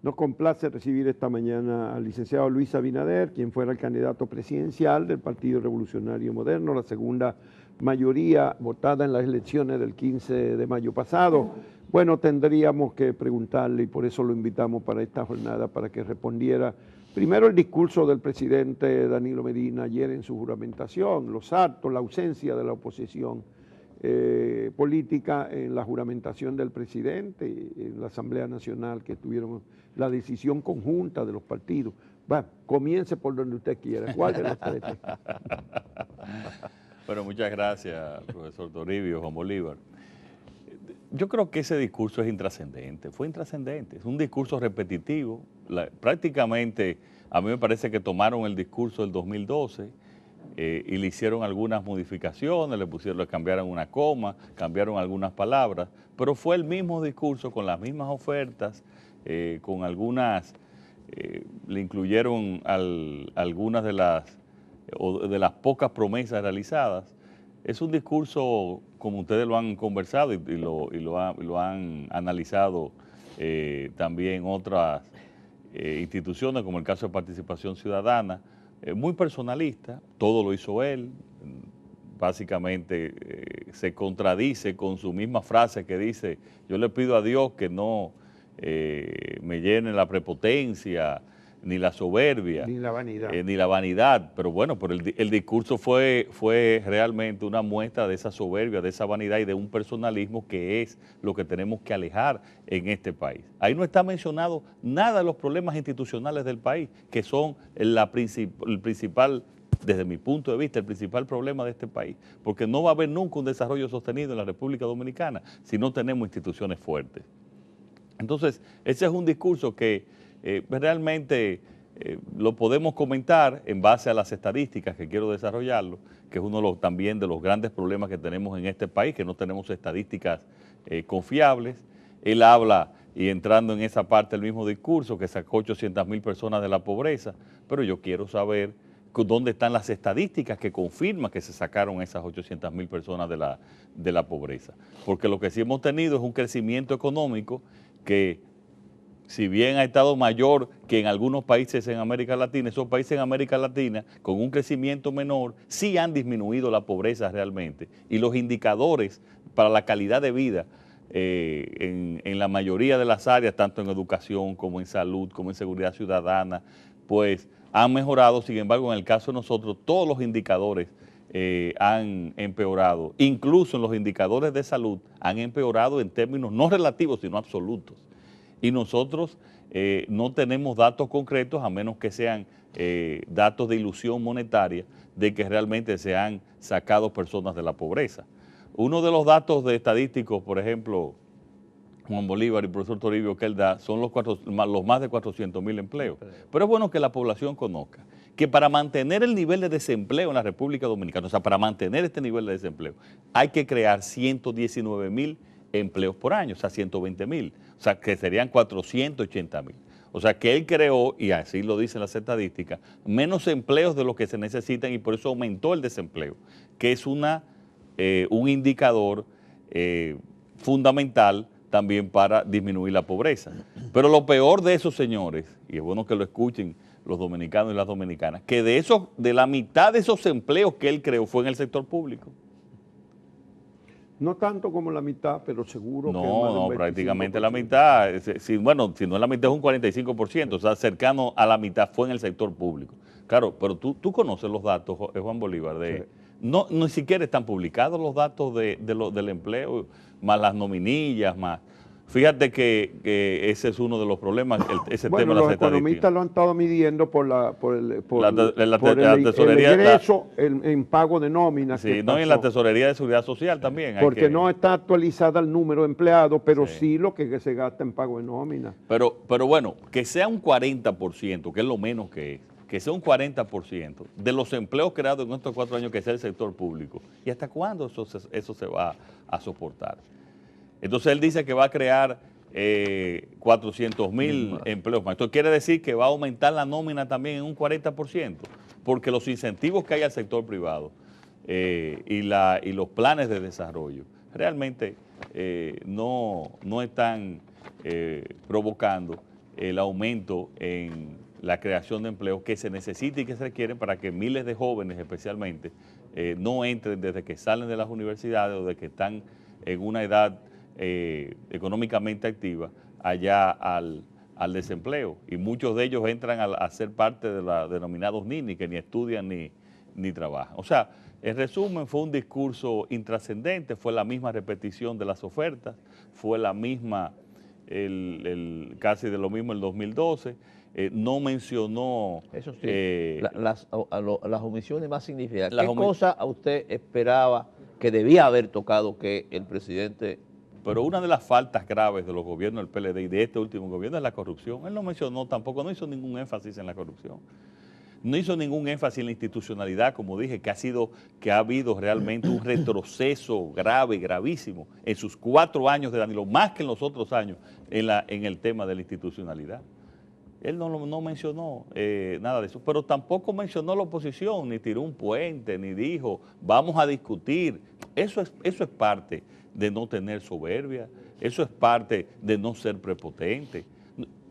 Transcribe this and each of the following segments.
Nos complace recibir esta mañana al licenciado Luis Abinader, quien fuera el candidato presidencial del Partido Revolucionario Moderno, la segunda mayoría votada en las elecciones del 15 de mayo pasado. Bueno, tendríamos que preguntarle, y por eso lo invitamos para esta jornada, para que respondiera primero el discurso del presidente Danilo Medina ayer en su juramentación, los actos, la ausencia de la oposición política en la juramentación del presidente, en la Asamblea Nacional, que tuvieron la decisión conjunta de los partidos. Bueno, comience por donde usted quiera. ¿Cuál de los tres? Bueno, muchas gracias, profesor Toribio, Juan Bolívar. Yo creo que ese discurso es intrascendente, fue intrascendente, es un discurso repetitivo. Prácticamente a mí me parece que tomaron el discurso del 2012 y le hicieron algunas modificaciones, le cambiaron una coma, cambiaron algunas palabras, pero fue el mismo discurso con las mismas ofertas, con algunas, le incluyeron algunas de las pocas promesas realizadas. Es un discurso, como ustedes lo han conversado y lo han analizado también otras instituciones, como el caso de Participación Ciudadana, muy personalista, todo lo hizo él, básicamente se contradice con su misma frase que dice: yo le pido a Dios que no me llene la prepotencia, ni la soberbia, Ni la vanidad. ni la vanidad, pero bueno, pero el discurso fue realmente una muestra de esa soberbia, de esa vanidad y de un personalismo que es lo que tenemos que alejar en este país. Ahí no está mencionado nada de los problemas institucionales del país, que son el principal, desde mi punto de vista, el principal problema de este país, porque no va a haber nunca un desarrollo sostenido en la República Dominicana si no tenemos instituciones fuertes. Entonces, ese es un discurso que realmente lo podemos comentar en base a las estadísticas que quiero desarrollarlo, que es uno también de los grandes problemas que tenemos en este país, que no tenemos estadísticas confiables. Él habla, y entrando en esa parte del mismo discurso, que sacó 800,000 personas de la pobreza, pero yo quiero saber dónde están las estadísticas que confirman que se sacaron esas 800,000 personas de la pobreza. Porque lo que sí hemos tenido es un crecimiento económico que, si bien ha estado mayor que en algunos países en América Latina, esos países en América Latina con un crecimiento menor sí han disminuido la pobreza realmente, y los indicadores para la calidad de vida en la mayoría de las áreas, tanto en educación como en salud, como en seguridad ciudadana, pues han mejorado. Sin embargo, en el caso de nosotros, todos los indicadores han empeorado, incluso en los indicadores de salud han empeorado en términos no relativos, sino absolutos. Y nosotros no tenemos datos concretos, a menos que sean datos de ilusión monetaria, de que realmente se han sacado personas de la pobreza. Uno de los datos de estadísticos, por ejemplo, Juan Bolívar y el profesor Toribio, que él da, son los más de 400,000 empleos. Pero es bueno que la población conozca que para mantener el nivel de desempleo en la República Dominicana, o sea, para mantener este nivel de desempleo, hay que crear 119,000 empleos por año, o sea, 120,000, o sea, que serían 480,000. O sea, que él creó, y así lo dicen las estadísticas, menos empleos de los que se necesitan, y por eso aumentó el desempleo, que es un indicador fundamental también para disminuir la pobreza. Pero lo peor de esos señores, y es bueno que lo escuchen los dominicanos y las dominicanas, que de la mitad de esos empleos que él creó fue en el sector público. No tanto como la mitad, pero seguro que más No, del prácticamente 25%. la mitad. Bueno, si no es la mitad es un 45%, o sea, cercano a la mitad fue en el sector público. Claro, pero tú conoces los datos, Juan Bolívar, Sí. no, ni siquiera están publicados los datos del empleo, más las nominillas, más. Fíjate que ese es uno de los problemas, ese Bueno, tema de los las estadísticas. economistas lo han estado midiendo por La el tesorería, egreso en pago de nóminas que sí, no, y en la pasó. Tesorería de Seguridad Social también. Porque no está actualizada el número de empleados, pero Sí. sí lo que se gasta en pago de nómina. Pero bueno, que sea un 40%, que es lo menos que sea un 40% de los empleos creados en estos 4 años, que sea el sector público. ¿Y hasta cuándo eso se va a soportar? Entonces él dice que va a crear 400,000 empleos más. Esto quiere decir que va a aumentar la nómina también en un 40%, porque los incentivos que hay al sector privado y los planes de desarrollo realmente no están provocando el aumento en la creación de empleo que se necesita y que se requiere para que miles de jóvenes especialmente no entren desde que salen de las universidades o de que están en una edad económicamente activa allá al desempleo. Y muchos de ellos entran a ser parte de los denominados NINI, que ni estudian ni trabajan. O sea, en resumen, fue un discurso intrascendente, fue la misma repetición de las ofertas, fue la misma, casi de lo mismo el 2012, no mencionó... Eso sí, las omisiones más significativas. ¿Qué cosa a usted esperaba que debía haber tocado que el presidente... Pero una de las faltas graves de los gobiernos del PLD y de este último gobierno es la corrupción. Él no mencionó tampoco, no hizo ningún énfasis en la corrupción. No hizo ningún énfasis en la institucionalidad, como dije, que ha habido realmente un retroceso grave, gravísimo, en sus 4 años de Danilo, más que en los otros años, en el tema de la institucionalidad. Él no mencionó nada de eso, pero tampoco mencionó la oposición, ni tiró un puente, ni dijo, vamos a discutir. Eso es parte de no tener soberbia, eso es parte de no ser prepotente.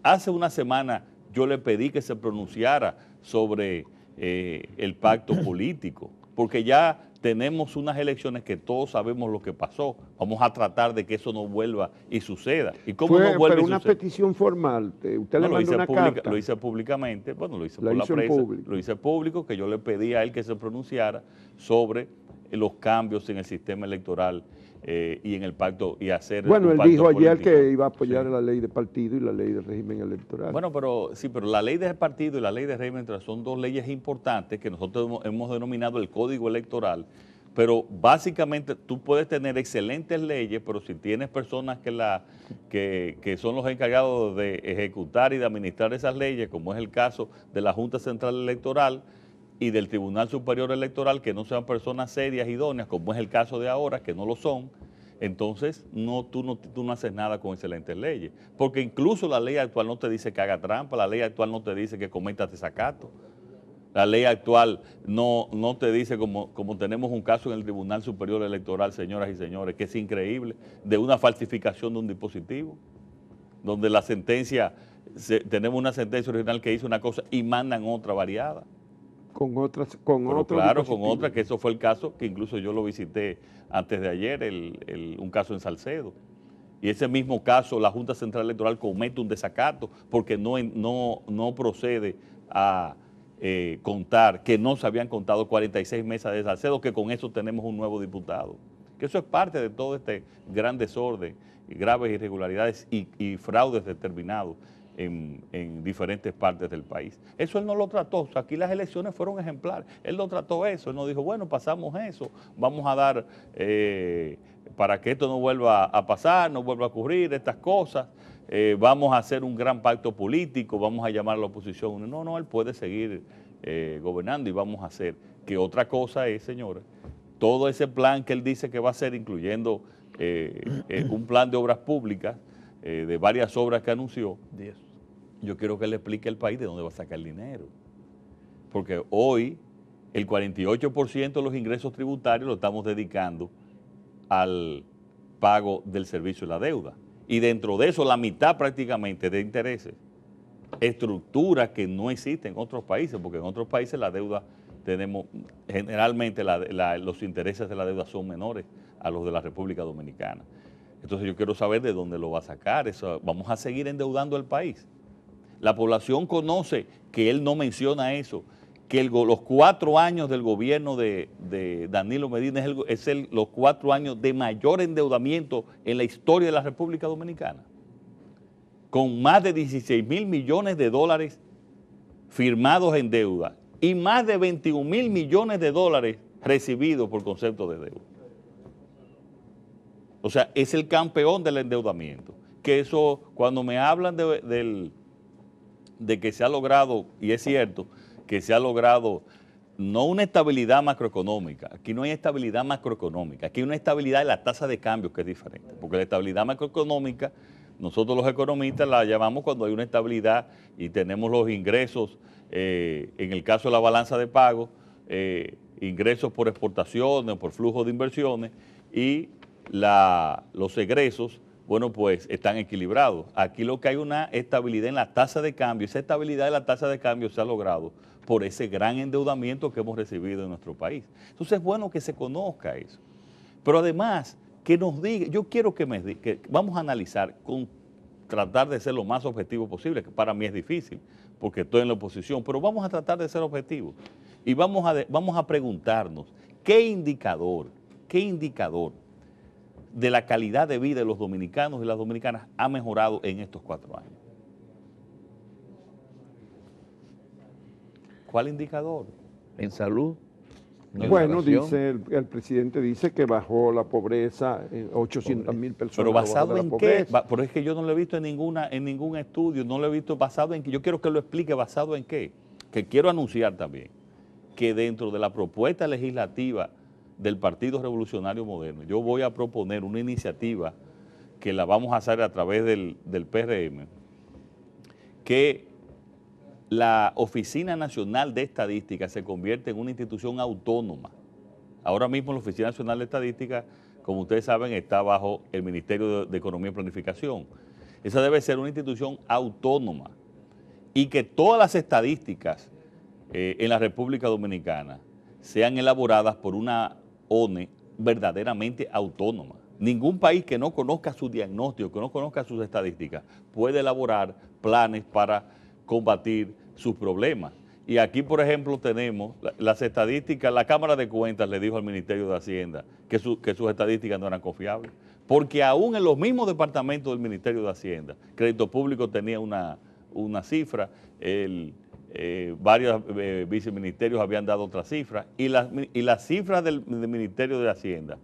Hace una semana yo le pedí que se pronunciara sobre el pacto político, porque ya tenemos unas elecciones que todos sabemos lo que pasó. Vamos a tratar de que eso no vuelva y suceda. ¿Y cómo no vuelve pero una petición formal, usted le mandó una carta. Lo hice públicamente, bueno, lo hice por la prensa, lo hice público, que yo le pedí a él que se pronunciara sobre los cambios en el sistema electoral y en el pacto y hacer bueno, él dijo político. ayer que iba a apoyar la ley de partido y la ley de régimen electoral. Bueno, pero la ley de partido y la ley de régimen electoral son dos leyes importantes que nosotros hemos denominado el código electoral, pero básicamente tú puedes tener excelentes leyes, pero si tienes personas que son los encargados de ejecutar y de administrar esas leyes, como es el caso de la Junta Central Electoral y del Tribunal Superior Electoral, que no sean personas serias, idóneas, como es el caso de ahora, que no lo son, entonces tú no haces nada con excelentes leyes. Porque incluso la ley actual no te dice que haga trampa, la ley actual no te dice que cometas desacato. La ley actual no te dice, como tenemos un caso en el Tribunal Superior Electoral, señoras y señores, que es increíble, de una falsificación de un dispositivo, donde la sentencia, tenemos una sentencia original que hizo una cosa y mandan otra variada. Con otra, que eso fue el caso, que incluso yo lo visité antes de ayer, un caso en Salcedo. Y ese mismo caso, la Junta Central Electoral comete un desacato porque no procede a contar, que no se habían contado 46 mesas de Salcedo, que con eso tenemos un nuevo diputado. Que eso es parte de todo este gran desorden, graves irregularidades y fraudes determinados en diferentes partes del país. Eso él no lo trató. O sea, aquí las elecciones fueron ejemplares. Él no trató eso. Él no dijo, bueno, pasamos eso, vamos a dar, para que esto no vuelva a pasar, no vuelva a ocurrir estas cosas, vamos a hacer un gran pacto político, vamos a llamar a la oposición. No, él puede seguir gobernando y vamos a hacer. Que otra cosa es, señores, todo ese plan que él dice que va a hacer, incluyendo un plan de obras públicas, de varias obras que anunció, yo quiero que le explique al país de dónde va a sacar el dinero. Porque hoy el 48% de los ingresos tributarios lo estamos dedicando al pago del servicio de la deuda. Y dentro de eso la mitad prácticamente de intereses. Estructuras que no existen en otros países, porque en otros países la deuda tenemos, generalmente los intereses de la deuda son menores a los de la República Dominicana. Entonces yo quiero saber de dónde lo va a sacar. Vamos a seguir endeudando el país. La población conoce que él no menciona eso, que los 4 años del gobierno de Danilo Medina los 4 años de mayor endeudamiento en la historia de la República Dominicana, con más de 16.000 millones de dólares firmados en deuda y más de 21.000 millones de dólares recibidos por concepto de deuda. O sea, es el campeón del endeudamiento. Que eso, cuando me hablan de que se ha logrado, y es cierto, que se ha logrado no una estabilidad macroeconómica, aquí no hay estabilidad macroeconómica, aquí hay una estabilidad de la tasa de cambio que es diferente, porque la estabilidad macroeconómica, nosotros los economistas la llamamos cuando hay una estabilidad y tenemos los ingresos, en el caso de la balanza de pagos, ingresos por exportaciones, por flujo de inversiones y los egresos Bueno, pues están equilibrados. Aquí lo que hay una estabilidad en la tasa de cambio. Esa estabilidad de la tasa de cambio se ha logrado por ese gran endeudamiento que hemos recibido en nuestro país. Entonces es bueno que se conozca eso. Pero además, que nos diga, yo quiero que vamos a analizar tratar de ser lo más objetivo posible, que para mí es difícil, porque estoy en la oposición, pero vamos a tratar de ser objetivos. Y vamos a preguntarnos, ¿qué indicador de la calidad de vida de los dominicanos y las dominicanas ha mejorado en estos 4 años? ¿Cuál indicador? En salud. Bueno, dice el presidente dice que bajó la pobreza en 800.000 personas. ¿Pero basado en qué? Pero es que yo no lo he visto en ningún estudio, no lo he visto basado en qué. Yo quiero que lo explique basado en qué. Que quiero anunciar también que dentro de la propuesta legislativa del Partido Revolucionario Moderno, yo voy a proponer una iniciativa que la vamos a hacer a través del PRM, que la Oficina Nacional de Estadística se convierte en una institución autónoma. Ahora mismo la Oficina Nacional de Estadística, como ustedes saben, está bajo el Ministerio de Economía y Planificación. Esa debe ser una institución autónoma y que todas las estadísticas en la República Dominicana sean elaboradas por una ONE verdaderamente autónoma. Ningún país que no conozca su diagnóstico, que no conozca sus estadísticas, puede elaborar planes para combatir sus problemas. Y aquí, por ejemplo, tenemos las estadísticas. La Cámara de Cuentas le dijo al Ministerio de Hacienda que sus estadísticas no eran confiables, porque aún en los mismos departamentos del Ministerio de Hacienda, Crédito Público tenía una cifra, varios viceministerios habían dado otra cifra, y las cifras del Ministerio de Hacienda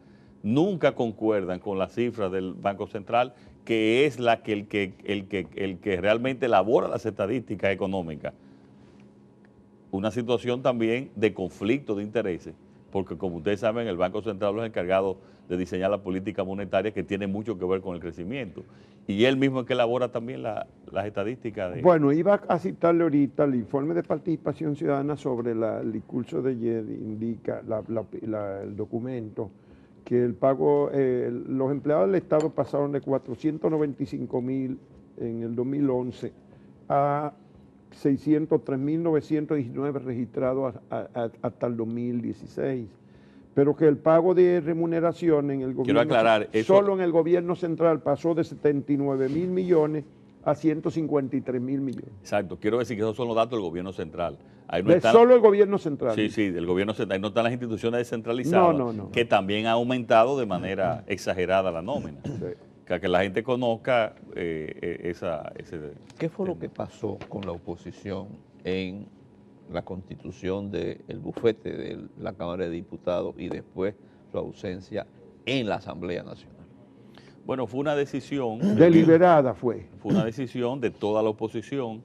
nunca concuerdan con las cifras del Banco Central, que es el que realmente elabora las estadísticas económicas. Una situación también de conflicto de intereses, porque como ustedes saben, el Banco Central es el encargado de diseñar la política monetaria, que tiene mucho que ver con el crecimiento. Y él mismo es que elabora también las estadísticas. Bueno, iba a citarle ahorita el informe de participación ciudadana sobre el discurso de ayer, indica el documento, que el pago, los empleados del Estado pasaron de 495.000 en el 2011 a 603.919 registrados hasta el 2016. Pero que el pago de remuneración en el gobierno, quiero aclarar, solo en el gobierno central pasó de 79.000 millones a 153.000 millones. Exacto, quiero decir que esos son los datos del gobierno central. Ahí no solo el gobierno central. Sí, del gobierno central. Ahí no están las instituciones descentralizadas, que también ha aumentado de manera exagerada la nómina. Sí. Que la gente conozca ese... ¿Qué fue lo que pasó con la oposición en la constitución del bufete de la Cámara de Diputados y después su ausencia en la Asamblea Nacional? Bueno, fue una decisión... Deliberada fue. Fue una decisión de toda la oposición,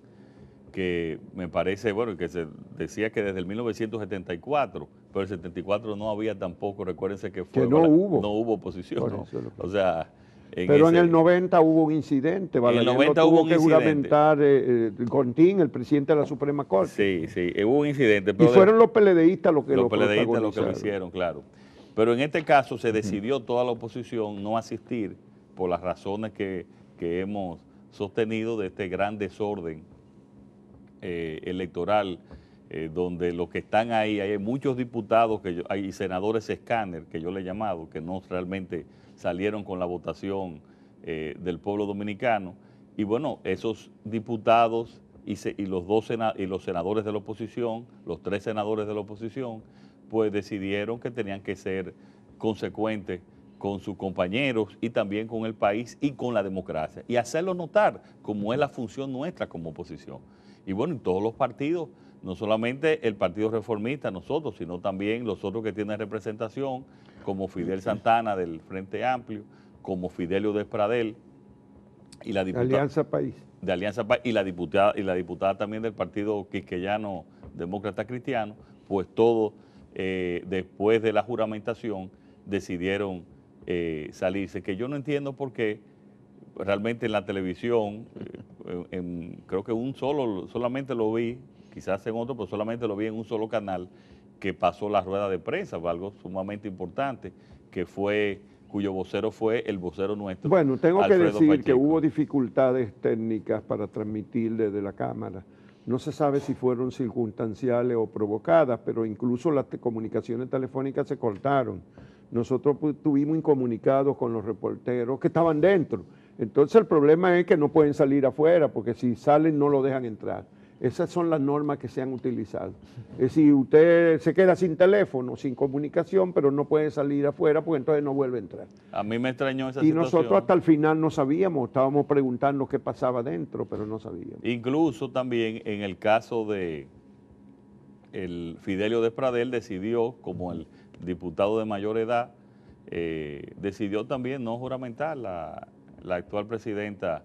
que me parece, bueno, que se decía que desde el 1974, pero el 74 no había tampoco, recuérdense que no hubo oposición. O sea... Pero en el 90 hubo un incidente, en el 90 hubo un que juramentar Contín, el presidente de la Suprema Corte. Sí, hubo un incidente. Pero y fueron los PLDistas los que lo hicieron, claro. Pero en este caso se decidió toda la oposición no asistir por las razones que hemos sostenido de este gran desorden electoral, donde los que están ahí, hay muchos diputados, hay senadores escáner, que yo le he llamado, que no realmente salieron con la votación del pueblo dominicano. Y bueno, esos diputados y los senadores de la oposición, los 3 senadores de la oposición, pues decidieron que tenían que ser consecuentes con sus compañeros y también con el país y con la democracia, y hacerlo notar como es la función nuestra como oposición. Y bueno, en todos los partidos, no solamente el Partido Reformista, nosotros, sino también los otros que tienen representación, como Fidel Santana del Frente Amplio, como Fidelio Despradel, y la diputada Alianza País. De Alianza País, y la diputada también del Partido Quisqueyano Demócrata Cristiano, pues todos después de la juramentación decidieron salirse, que yo no entiendo por qué. Realmente en la televisión, creo que solamente lo vi, quizás en otro, pero solamente lo vi en un solo canal, que pasó la rueda de prensa, algo sumamente importante, que fue cuyo vocero fue el vocero nuestro. Bueno, tengo que Alfredo decir que Pacheco. hubo dificultades técnicas para transmitir desde la Cámara. No se sabe si fueron circunstanciales o provocadas, pero incluso las comunicaciones telefónicas se cortaron. Nosotros tuvimos incomunicados con los reporteros que estaban dentro. Entonces el problema es que no pueden salir afuera, porque si salen no lo dejan entrar. Esas son las normas que se han utilizado. Es decir, usted se queda sin teléfono, sin comunicación, pero no puede salir afuera porque entonces no vuelve a entrar. A mí me extrañó esa Y situación. nosotros hasta el final no sabíamos, estábamos preguntando qué pasaba dentro, pero no sabíamos. Incluso también en el caso de el Fidelio Despradel decidió, como el diputado de mayor edad, decidió también no juramentar la actual presidenta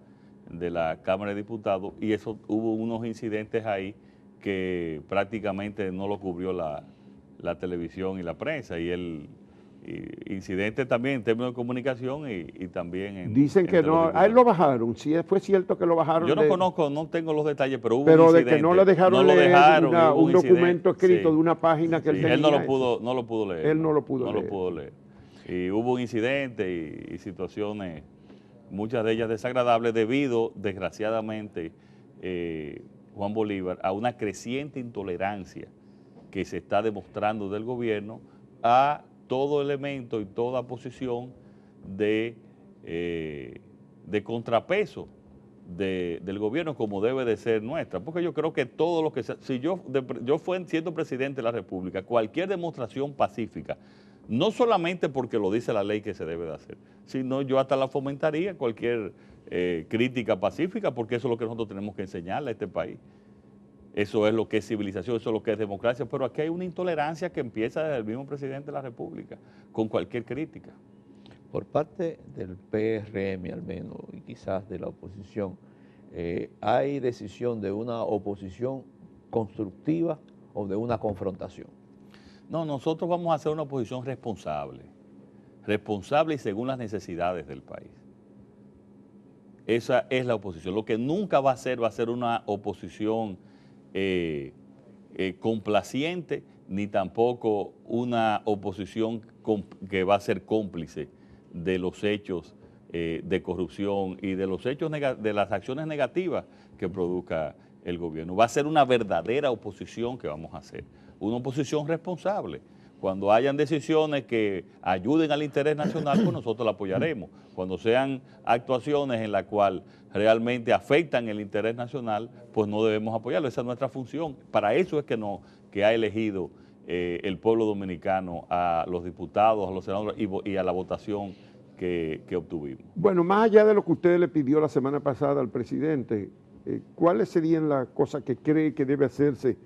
de la Cámara de Diputados, y eso hubo unos incidentes ahí que prácticamente no lo cubrió la televisión y la prensa, y el incidente también en términos de comunicación y también en... Dicen que entre los no, a él diputados. lo bajaron, sí fue cierto que lo bajaron. Yo no conozco, no tengo los detalles, pero hubo pero un de incidente. que no le dejaron No lo leer dejaron, y hubo un documento incidente. escrito Sí. de una página que él Sí, tenía. él no lo eso. pudo leer. Él no lo pudo No leer. lo pudo leer. Y hubo un incidente y situaciones, muchas de ellas desagradables, debido, desgraciadamente, Juan Bolívar, a una creciente intolerancia que se está demostrando del gobierno a todo elemento y toda posición de contrapeso del gobierno, como debe de ser nuestra. Porque yo creo que todo lo que sea, si yo siendo presidente de la República, cualquier demostración pacífica, no solamente porque lo dice la ley que se debe de hacer, sino yo hasta la fomentaría, cualquier crítica pacífica, porque eso es lo que nosotros tenemos que enseñarle a este país. Eso es lo que es civilización, eso es lo que es democracia, pero aquí hay una intolerancia que empieza desde el mismo presidente de la República, con cualquier crítica. Por parte del PRM al menos, y quizás de la oposición, ¿hay decisión de una oposición constructiva o de una confrontación? No, nosotros vamos a hacer una oposición responsable y según las necesidades del país. Esa es la oposición. Lo que nunca va a ser una oposición complaciente, ni tampoco una oposición que va a ser cómplice de los hechos de corrupción y de los hechos de las acciones negativas que produzca el gobierno. Va a ser una verdadera oposición que vamos a hacer, una oposición responsable. Cuando hayan decisiones que ayuden al interés nacional, pues nosotros la apoyaremos. Cuando sean actuaciones en las cuales realmente afectan el interés nacional, pues no debemos apoyarlo. Esa es nuestra función. Para eso es que ha elegido el pueblo dominicano a los diputados, a los senadores y a la votación que obtuvimos. Bueno, más allá de lo que usted le pidió la semana pasada al presidente, ¿cuáles serían las cosas que cree que debe hacerse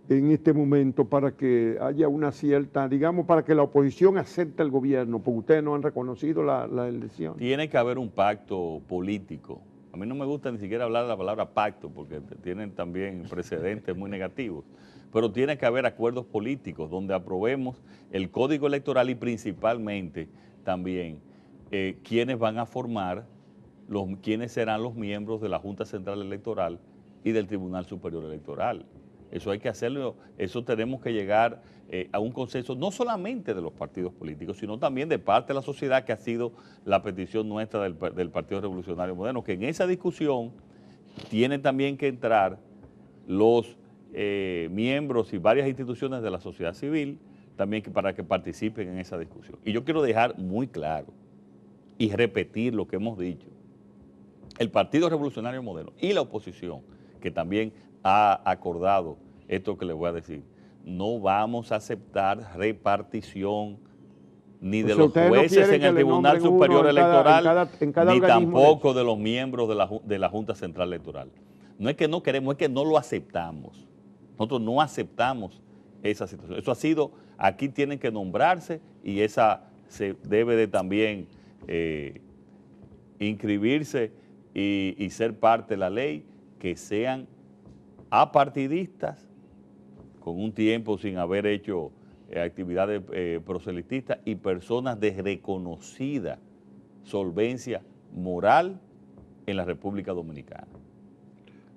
en este momento para que haya una cierta, digamos, para que la oposición acepte el gobierno? Porque ustedes no han reconocido la elección. Tiene que haber un pacto político. A mí no me gusta ni siquiera hablar de la palabra pacto porque tienen también precedentes muy negativos, pero tiene que haber acuerdos políticos donde aprobemos el código electoral y principalmente también quiénes van a formar, quiénes serán los miembros de la Junta Central Electoral y del Tribunal Superior Electoral. Eso hay que hacerlo, eso tenemos que llegar a un consenso no solamente de los partidos políticos, sino también de parte de la sociedad, que ha sido la petición nuestra del Partido Revolucionario Moderno, que en esa discusión tienen también que entrar los miembros y varias instituciones de la sociedad civil también para que participen en esa discusión. Y yo quiero dejar muy claro y repetir lo que hemos dicho. El Partido Revolucionario Moderno y la oposición, que también ha acordado esto que les voy a decir, no vamos a aceptar repartición ni de los jueces en el Tribunal Superior Electoral, ni tampoco de los miembros de la Junta Central Electoral. No es que no queremos, es que no lo aceptamos. Nosotros no aceptamos esa situación. Eso ha sido, aquí tienen que nombrarse y esa se debe de también inscribirse y ser parte de la ley, que sean apartidistas, con un tiempo sin haber hecho actividades proselitistas, y personas de reconocida solvencia moral en la República Dominicana.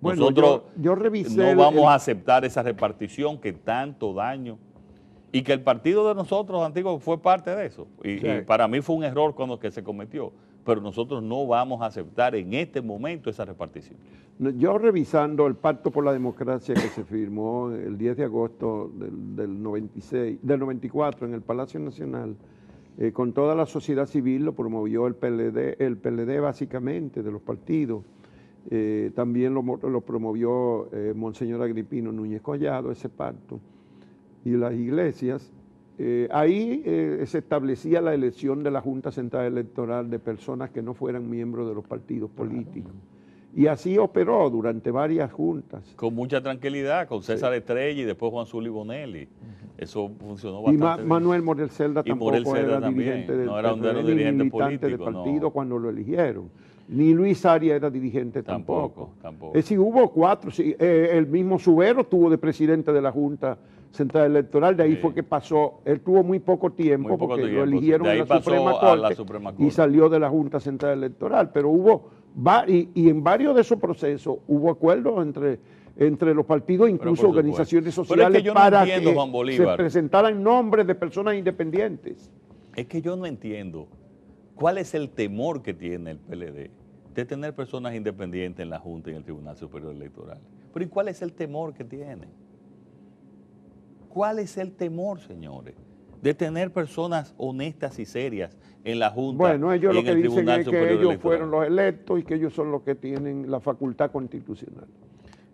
Bueno, nosotros yo revisé no vamos a aceptar esa repartición que tanto daño Y que el partido de nosotros, antiguo, fue parte de eso. Sí. Y para mí fue un error cuando que se cometió. Pero nosotros no vamos a aceptar en este momento esa repartición. Yo revisando el Pacto por la Democracia que se firmó el 10 de agosto del 94 en el Palacio Nacional, con toda la sociedad civil, lo promovió el PLD básicamente de los partidos, también lo promovió Monseñor Agripino Núñez Collado, ese pacto, y las iglesias. Ahí se establecía la elección de la Junta Central Electoral de personas que no fueran miembros de los partidos políticos. Y así operó durante varias juntas. Con mucha tranquilidad, con César Estrella y después Juan Zuli Bonelli. Eso funcionó bastante Y bien. Manuel Morel Celda tampoco era dirigente del dirigente militante del político, partido no. cuando lo eligieron. Ni Luis Arias era dirigente tampoco. Tampoco. Es decir, hubo 4. El mismo Subero estuvo de presidente de la Junta Central Electoral, de ahí fue que pasó. Él tuvo muy poco tiempo porque lo eligieron de ahí en la Suprema Corte y salió de la Junta Central Electoral. Pero hubo, y en varios de esos procesos hubo acuerdos entre los partidos, incluso organizaciones sociales, para que se presentaran nombres de personas independientes. Es que yo no entiendo cuál es el temor que tiene el PLD de tener personas independientes en la Junta y en el Tribunal Superior Electoral. Pero ¿y cuál es el temor que tiene? ¿Cuál es el temor, señores, de tener personas honestas y serias en la Junta? Bueno, ellos y lo en que el dicen Tribunal es Superior que ellos Electoral? fueron los electos y que ellos son los que tienen la facultad constitucional.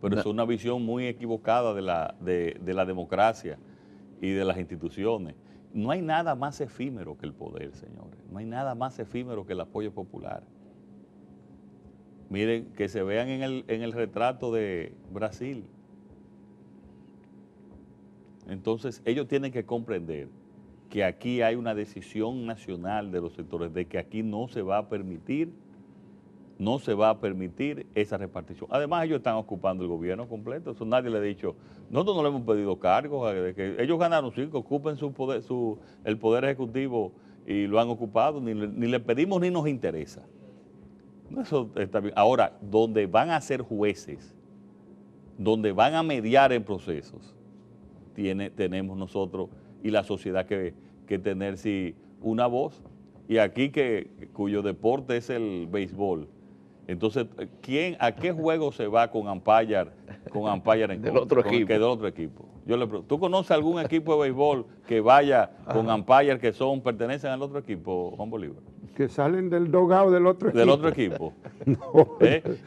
Pero es una visión muy equivocada de la democracia y de las instituciones. No hay nada más efímero que el poder, señores. No hay nada más efímero que el apoyo popular. Miren, que se vean en el retrato de Brasil. Entonces, ellos tienen que comprender que aquí hay una decisión nacional de los sectores de que aquí no se va a permitir esa repartición. Además, ellos están ocupando el gobierno completo. Eso nadie le ha dicho. Nosotros no le hemos pedido cargos. Que ellos ganaron 5, ocupen el poder ejecutivo y lo han ocupado. Ni le pedimos ni nos interesa. Eso está bien. Ahora, donde van a ser jueces, donde van a mediar en procesos, tenemos nosotros y la sociedad que tener una voz. Y aquí cuyo deporte es el béisbol. Entonces, ¿a qué juego se va con umpire en del otro equipo? Del otro equipo. Yo le pregunto, ¿tú conoces algún equipo de béisbol que vaya con umpire que pertenecen al otro equipo, Juan Bolívar? Que salen del dogado del otro equipo. Del otro equipo. No.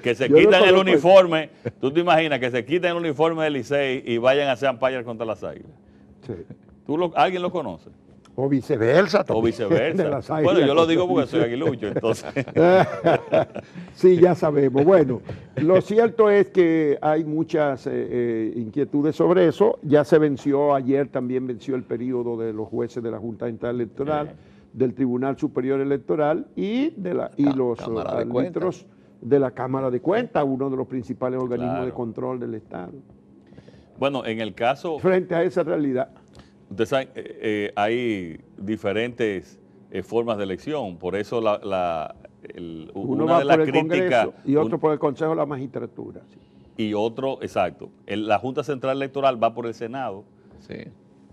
Que se quitan el uniforme. ¿Tú te imaginas que se quiten el uniforme del Licey y vayan a hacer umpire contra las Águilas? Sí. ¿Alguien lo conoce? O viceversa. O viceversa. Bueno, yo lo digo porque soy aguilucho, entonces. Sí, ya sabemos. Bueno, lo cierto es que hay muchas inquietudes sobre eso. Ya se venció, ayer también venció el periodo de los jueces de la Junta Central Electoral, del Tribunal Superior Electoral y los árbitros de la Cámara de Cuentas, uno de los principales organismos de control del Estado. Bueno, en el caso... Frente a esa realidad. Ustedes saben, hay diferentes formas de elección, por eso Uno una va de las por el críticas... Congreso y otro por el Consejo de la Magistratura. Sí. Y otro, exacto. La Junta Central Electoral va por el Senado. Sí.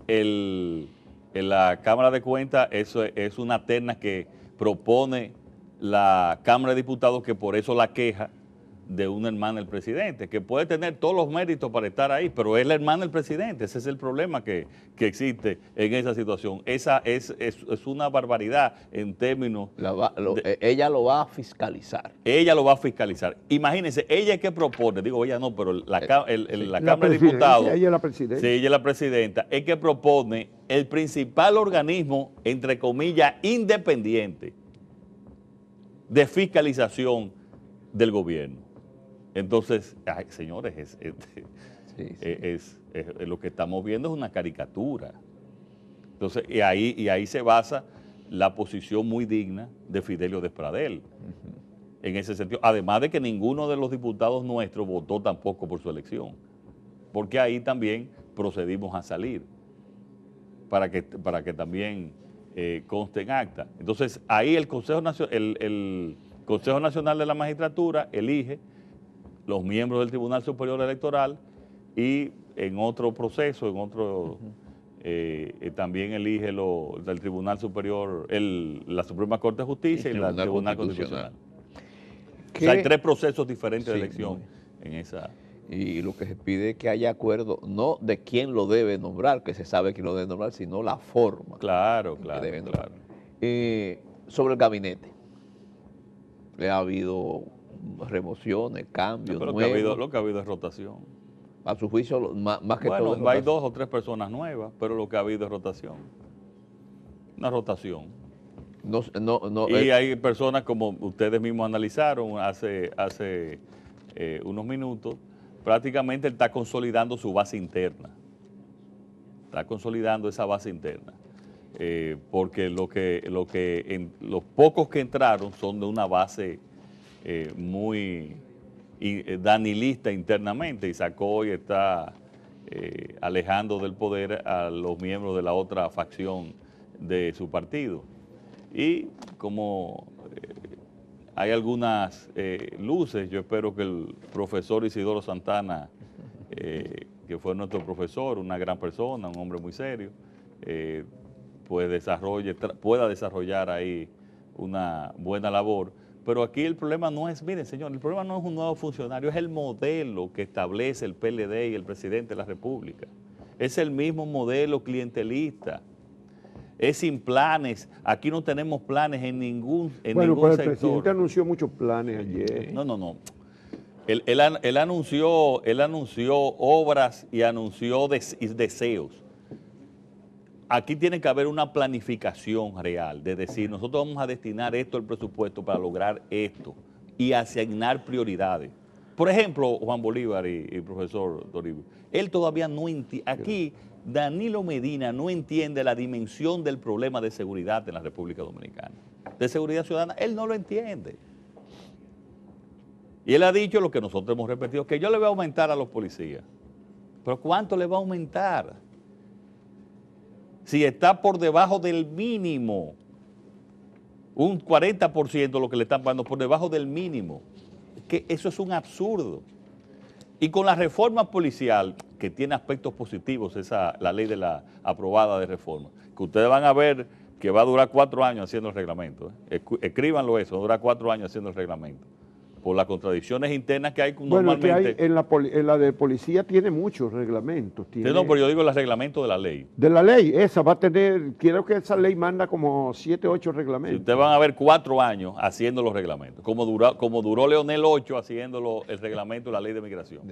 En la Cámara de Cuentas, eso es una terna que propone la Cámara de Diputados, que por eso la queja de una hermana del presidente, que puede tener todos los méritos para estar ahí, pero es la hermana del presidente. Ese es el problema que existe en esa situación. Esa es una barbaridad en términos... ella lo va a fiscalizar. Ella lo va a fiscalizar. Imagínense, ella es que propone, digo ella no, pero la Cámara de Diputados... Ella es la presidenta. Sí, ella es la presidenta, es que propone el principal organismo, entre comillas, independiente de fiscalización del gobierno. Entonces, señores, lo que estamos viendo es una caricatura. Entonces, y ahí se basa la posición muy digna de Fidelio Despradel, en ese sentido. Además de que ninguno de los diputados nuestros votó tampoco por su elección, porque ahí también procedimos a salir, para que también conste en acta. Entonces, ahí el Consejo Nacional de la Magistratura elige los miembros del Tribunal Superior Electoral y en otro proceso, también elige del Tribunal Superior, la Suprema Corte de Justicia y el Tribunal Constitucional. O sea, hay 3 procesos diferentes de elección en esa. Y lo que se pide es que haya acuerdo, no de quién lo debe nombrar, que se sabe quién lo debe nombrar, sino la forma. Claro. Sobre el gabinete, le ha habido remociones, cambios, pero nuevos. lo que ha habido es rotación. A su juicio, más que todo. Bueno, hay 2 o 3 personas nuevas, pero lo que ha habido es rotación. Una rotación. Y hay personas, como ustedes mismos analizaron hace unos minutos, prácticamente él está consolidando su base interna. Está consolidando esa base interna. Porque los pocos que entraron son de una base muy danilista internamente, y sacó y está alejando del poder a los miembros de la otra facción de su partido. Y como hay algunas luces, yo espero que el profesor Isidoro Santana, que fue nuestro profesor, una gran persona, un hombre muy serio, pues pueda desarrollar ahí una buena labor. Pero aquí el problema no es, miren señor, el problema no es un nuevo funcionario, es el modelo que establece el PLD y el presidente de la República. Es el mismo modelo clientelista. Es sin planes. Aquí no tenemos planes en ningún sector. Bueno, pues el presidente anunció muchos planes ayer. No. Él anunció obras y anunció deseos. Aquí tiene que haber una planificación real, de decir, nosotros vamos a destinar esto al presupuesto para lograr esto y asignar prioridades. Por ejemplo, Juan Bolívar y el profesor Toribio, él todavía no entiende. Aquí Danilo Medina no entiende la dimensión del problema de seguridad en la República Dominicana, de seguridad ciudadana, él no lo entiende. Y él ha dicho lo que nosotros hemos repetido, que yo le voy a aumentar a los policías. ¿Pero cuánto le va a aumentar? Si está por debajo del mínimo, un 40% lo que le están pagando por debajo del mínimo, que eso es un absurdo. Y con la reforma policial, que tiene aspectos positivos, la ley de la aprobada de reforma, que ustedes van a ver que va a durar 4 años haciendo el reglamento. Escríbanlo eso, va a durar 4 años haciendo el reglamento. Por las contradicciones internas que hay normalmente. Bueno, que hay en la de policía tiene muchos reglamentos. Sí, no, pero yo digo el reglamento de la ley. De la ley, esa va a tener, creo que esa ley manda como 7 o 8 reglamentos. Si ustedes van a ver 4 años haciendo los reglamentos, como duró Leonel 8 haciendo el reglamento de la ley de migración.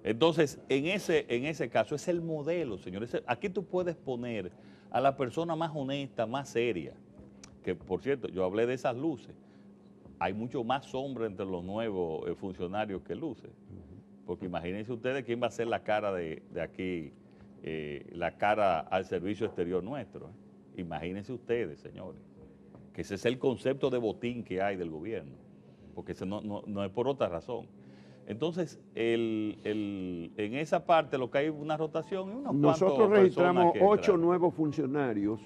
Entonces, en ese caso, es el modelo, señores. Aquí tú puedes poner a la persona más honesta, más seria, que por cierto, yo hablé de esas luces. Hay mucho más sombra entre los nuevos funcionarios que luces. Porque imagínense ustedes quién va a ser la cara de aquí, la cara al servicio exterior nuestro. Imagínense ustedes, señores, que ese es el concepto de botín que hay del gobierno, porque ese no es por otra razón. Entonces, en esa parte lo que hay es una rotación y unos Nosotros registramos 8 nuevos funcionarios,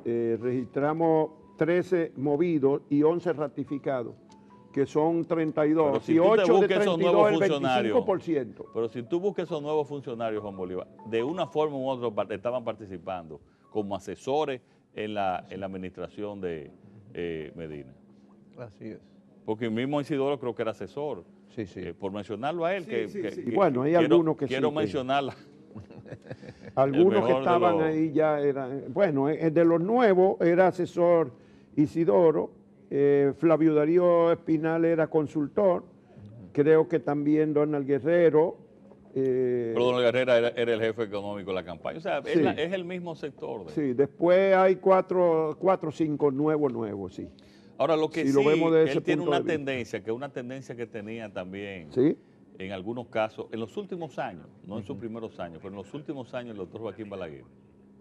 registramos 13 movidos y 11 ratificados, que son 32. Pero si y 8 de 32 el 25%. Pero si tú buscas esos nuevos funcionarios, Juan Bolívar, de una forma u otra estaban participando como asesores en la administración de Medina. Así es. Porque el mismo Isidoro creo que era asesor. Sí. Por mencionarlo a él. Bueno, hay algunos que quiero mencionarla. Algunos que estaban ahí ya eran, bueno, de los nuevos era asesor Isidoro, Flavio Darío Espinal era consultor, creo que también Donald Guerrero. Pero Donald Guerrero era el jefe económico de la campaña, o sea, sí. Es el mismo sector. Sí, después hay 4 o 5 nuevos, sí. Ahora, lo que si sí, lo vemos de él tiene una tendencia, que es una tendencia que tenía también, ¿sí? En algunos casos, en los últimos años, no en sus primeros años, pero en los últimos años el doctor Joaquín Balaguer,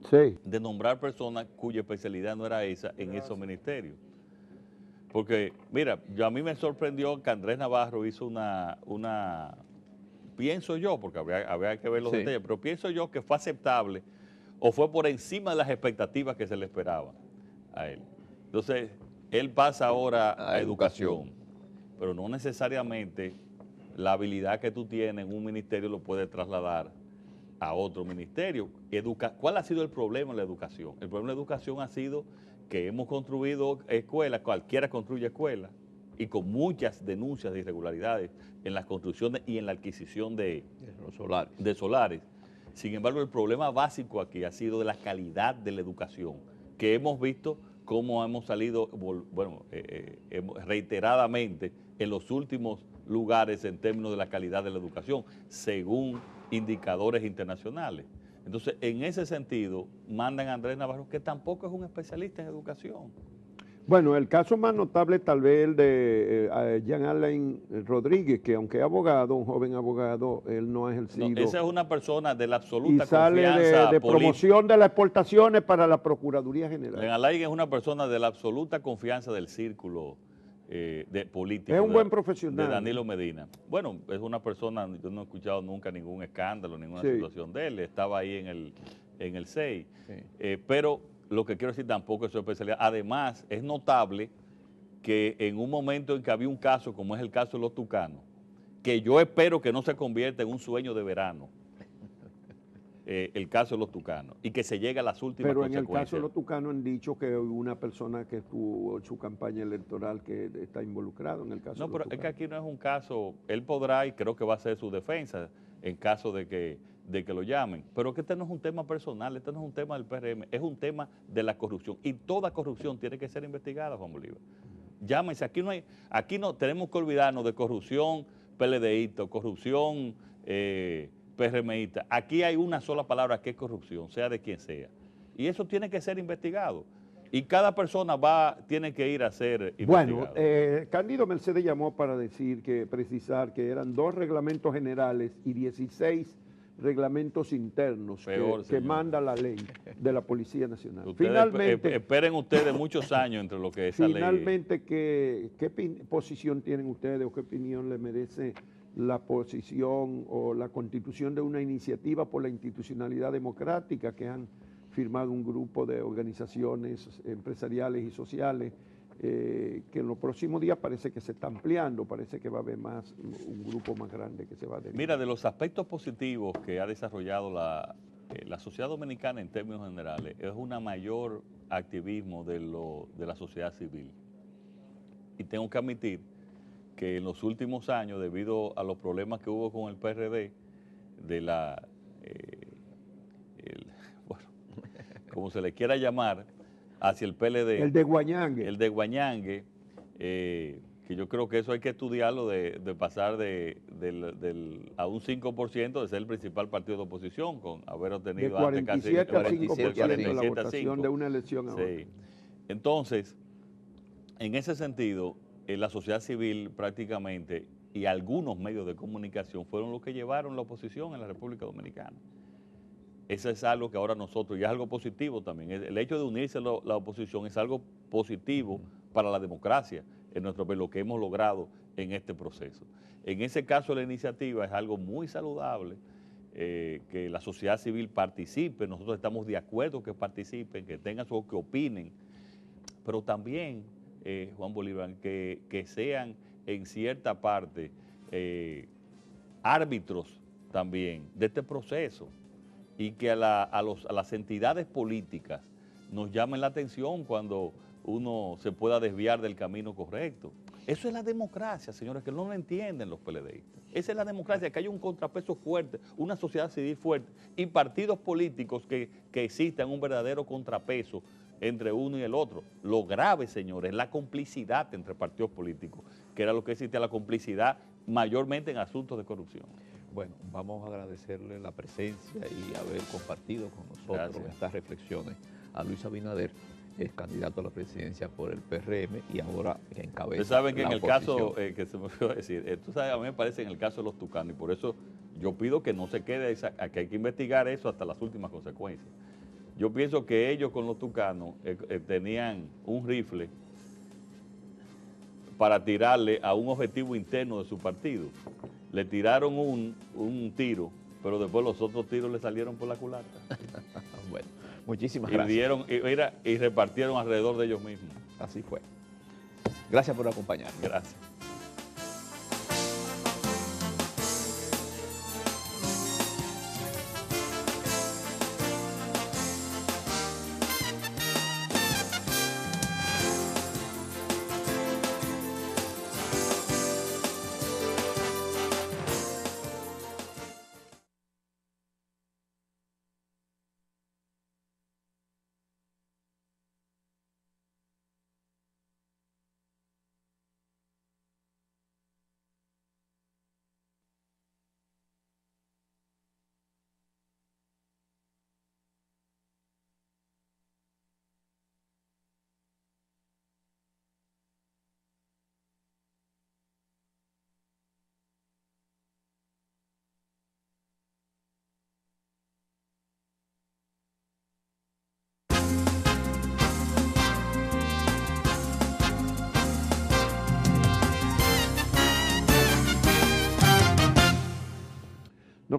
sí, de nombrar personas cuya especialidad no era esa en esos ministerios. Porque, mira, a mí me sorprendió que Andrés Navarro hizo pienso yo, porque habría que ver los detalles, pero pienso yo que fue aceptable o fue por encima de las expectativas que se le esperaban a él. Entonces, él pasa ahora a educación, pero no necesariamente la habilidad que tú tienes en un ministerio lo puedes trasladar a otro ministerio. ¿Cuál ha sido el problema en la educación? El problema de la educación ha sido que hemos construido escuelas, cualquiera construye escuelas, y con muchas denuncias de irregularidades en las construcciones y en la adquisición de solares. Sin embargo, el problema básico aquí ha sido de la calidad de la educación, que hemos visto cómo hemos salido, reiteradamente en los últimos lugares en términos de la calidad de la educación, según indicadores internacionales. Entonces, en ese sentido, mandan a Andrés Navarro, que tampoco es un especialista en educación. Bueno, el caso más notable tal vez el de Jean Alain Rodríguez, que aunque es abogado, un joven abogado, él no ha ejercido. No, esa es una persona de la absoluta y sale confianza de promoción de las exportaciones para la Procuraduría General. Jean Alain es una persona de la absoluta confianza del círculo de político. Es un buen profesional. De Danilo Medina. Bueno, es una persona, yo no he escuchado nunca ningún escándalo, ninguna situación de él. Estaba ahí en el CEI. Sí. Pero lo que quiero decir tampoco es su especialidad. Además, es notable que en un momento en que había un caso, como es el caso de los tucanos, que yo espero que no se convierta en un sueño de verano, el caso de los tucanos, y que se llegue a las últimas consecuencias. Pero en el caso de los tucanos han dicho que hubo una persona que estuvo en su campaña electoral que está involucrado en el caso de los tucanos. No, pero es que aquí no es un caso, él podrá y creo que va a ser su defensa en caso de que lo llamen, pero que este no es un tema personal, este no es un tema del PRM, es un tema de la corrupción, y toda corrupción tiene que ser investigada, Juan Bolívar. Llámense, aquí no tenemos que olvidarnos de corrupción PLDista, corrupción PRMista. Aquí hay una sola palabra que es corrupción, sea de quien sea, y eso tiene que ser investigado. Y cada persona tiene que ir a ser investigado. Bueno, Cándido Mercedes llamó para precisar que eran 2 reglamentos generales y 16 reglamentos internos que manda la ley de la Policía Nacional. Finalmente, esperen ustedes muchos años entre lo que esa finalmente, ley... ¿qué posición tienen ustedes o qué opinión le merece la posición o la constitución de una iniciativa por la institucionalidad democrática que han firmado un grupo de organizaciones empresariales y sociales que en los próximos días parece que se está ampliando, parece que va a haber un grupo más grande que se va a derivar? Mira, de los aspectos positivos que ha desarrollado la sociedad dominicana en términos generales, es un mayor activismo de la sociedad civil. Y tengo que admitir que en los últimos años, debido a los problemas que hubo con el PRD, como se le quiera llamar, hacia el PLD. El de Guañangue. El de Guañangue, que yo creo que eso hay que estudiarlo, de pasar a un 5% de ser el principal partido de oposición, con haber obtenido de 47 antes casi 5% la votación de una elección ahora. Sí. Entonces, en ese sentido, la sociedad civil prácticamente y algunos medios de comunicación fueron los que llevaron la oposición en la República Dominicana. Eso es algo que ahora nosotros, y es algo positivo también, el hecho de unirse a la oposición es algo positivo para la democracia en nuestro país, lo que hemos logrado en este proceso. En ese caso la iniciativa es algo muy saludable, que la sociedad civil participe, nosotros estamos de acuerdo que participen, que tengan que opinen, pero también, Juan Bolívar, que sean en cierta parte árbitros también de este proceso, y que a las entidades políticas nos llamen la atención cuando uno se pueda desviar del camino correcto. Eso es la democracia, señores, que no lo entienden los PLDistas. Esa es la democracia, que haya un contrapeso fuerte, una sociedad civil fuerte y partidos políticos que existan un verdadero contrapeso entre uno y el otro. Lo grave, señores, es la complicidad entre partidos políticos, que era lo que existía, la complicidad mayormente en asuntos de corrupción. Bueno, vamos a agradecerle la presencia y haber compartido con nosotros estas reflexiones a Luis Abinader, es candidato a la presidencia por el PRM y ahora encabeza. Ustedes saben que la en el oposición. caso, que se me olvidó decir, tú sabes, a mí me parece en el caso de los tucanos, y por eso yo pido que no se quede, que hay que investigar eso hasta las últimas consecuencias. Yo pienso que ellos con los tucanos tenían un rifle para tirarle a un objetivo interno de su partido. Le tiraron un tiro, pero después los otros tiros le salieron por la culata. Bueno, muchísimas gracias. Y repartieron alrededor de ellos mismos. Así fue. Gracias por acompañarnos. Gracias.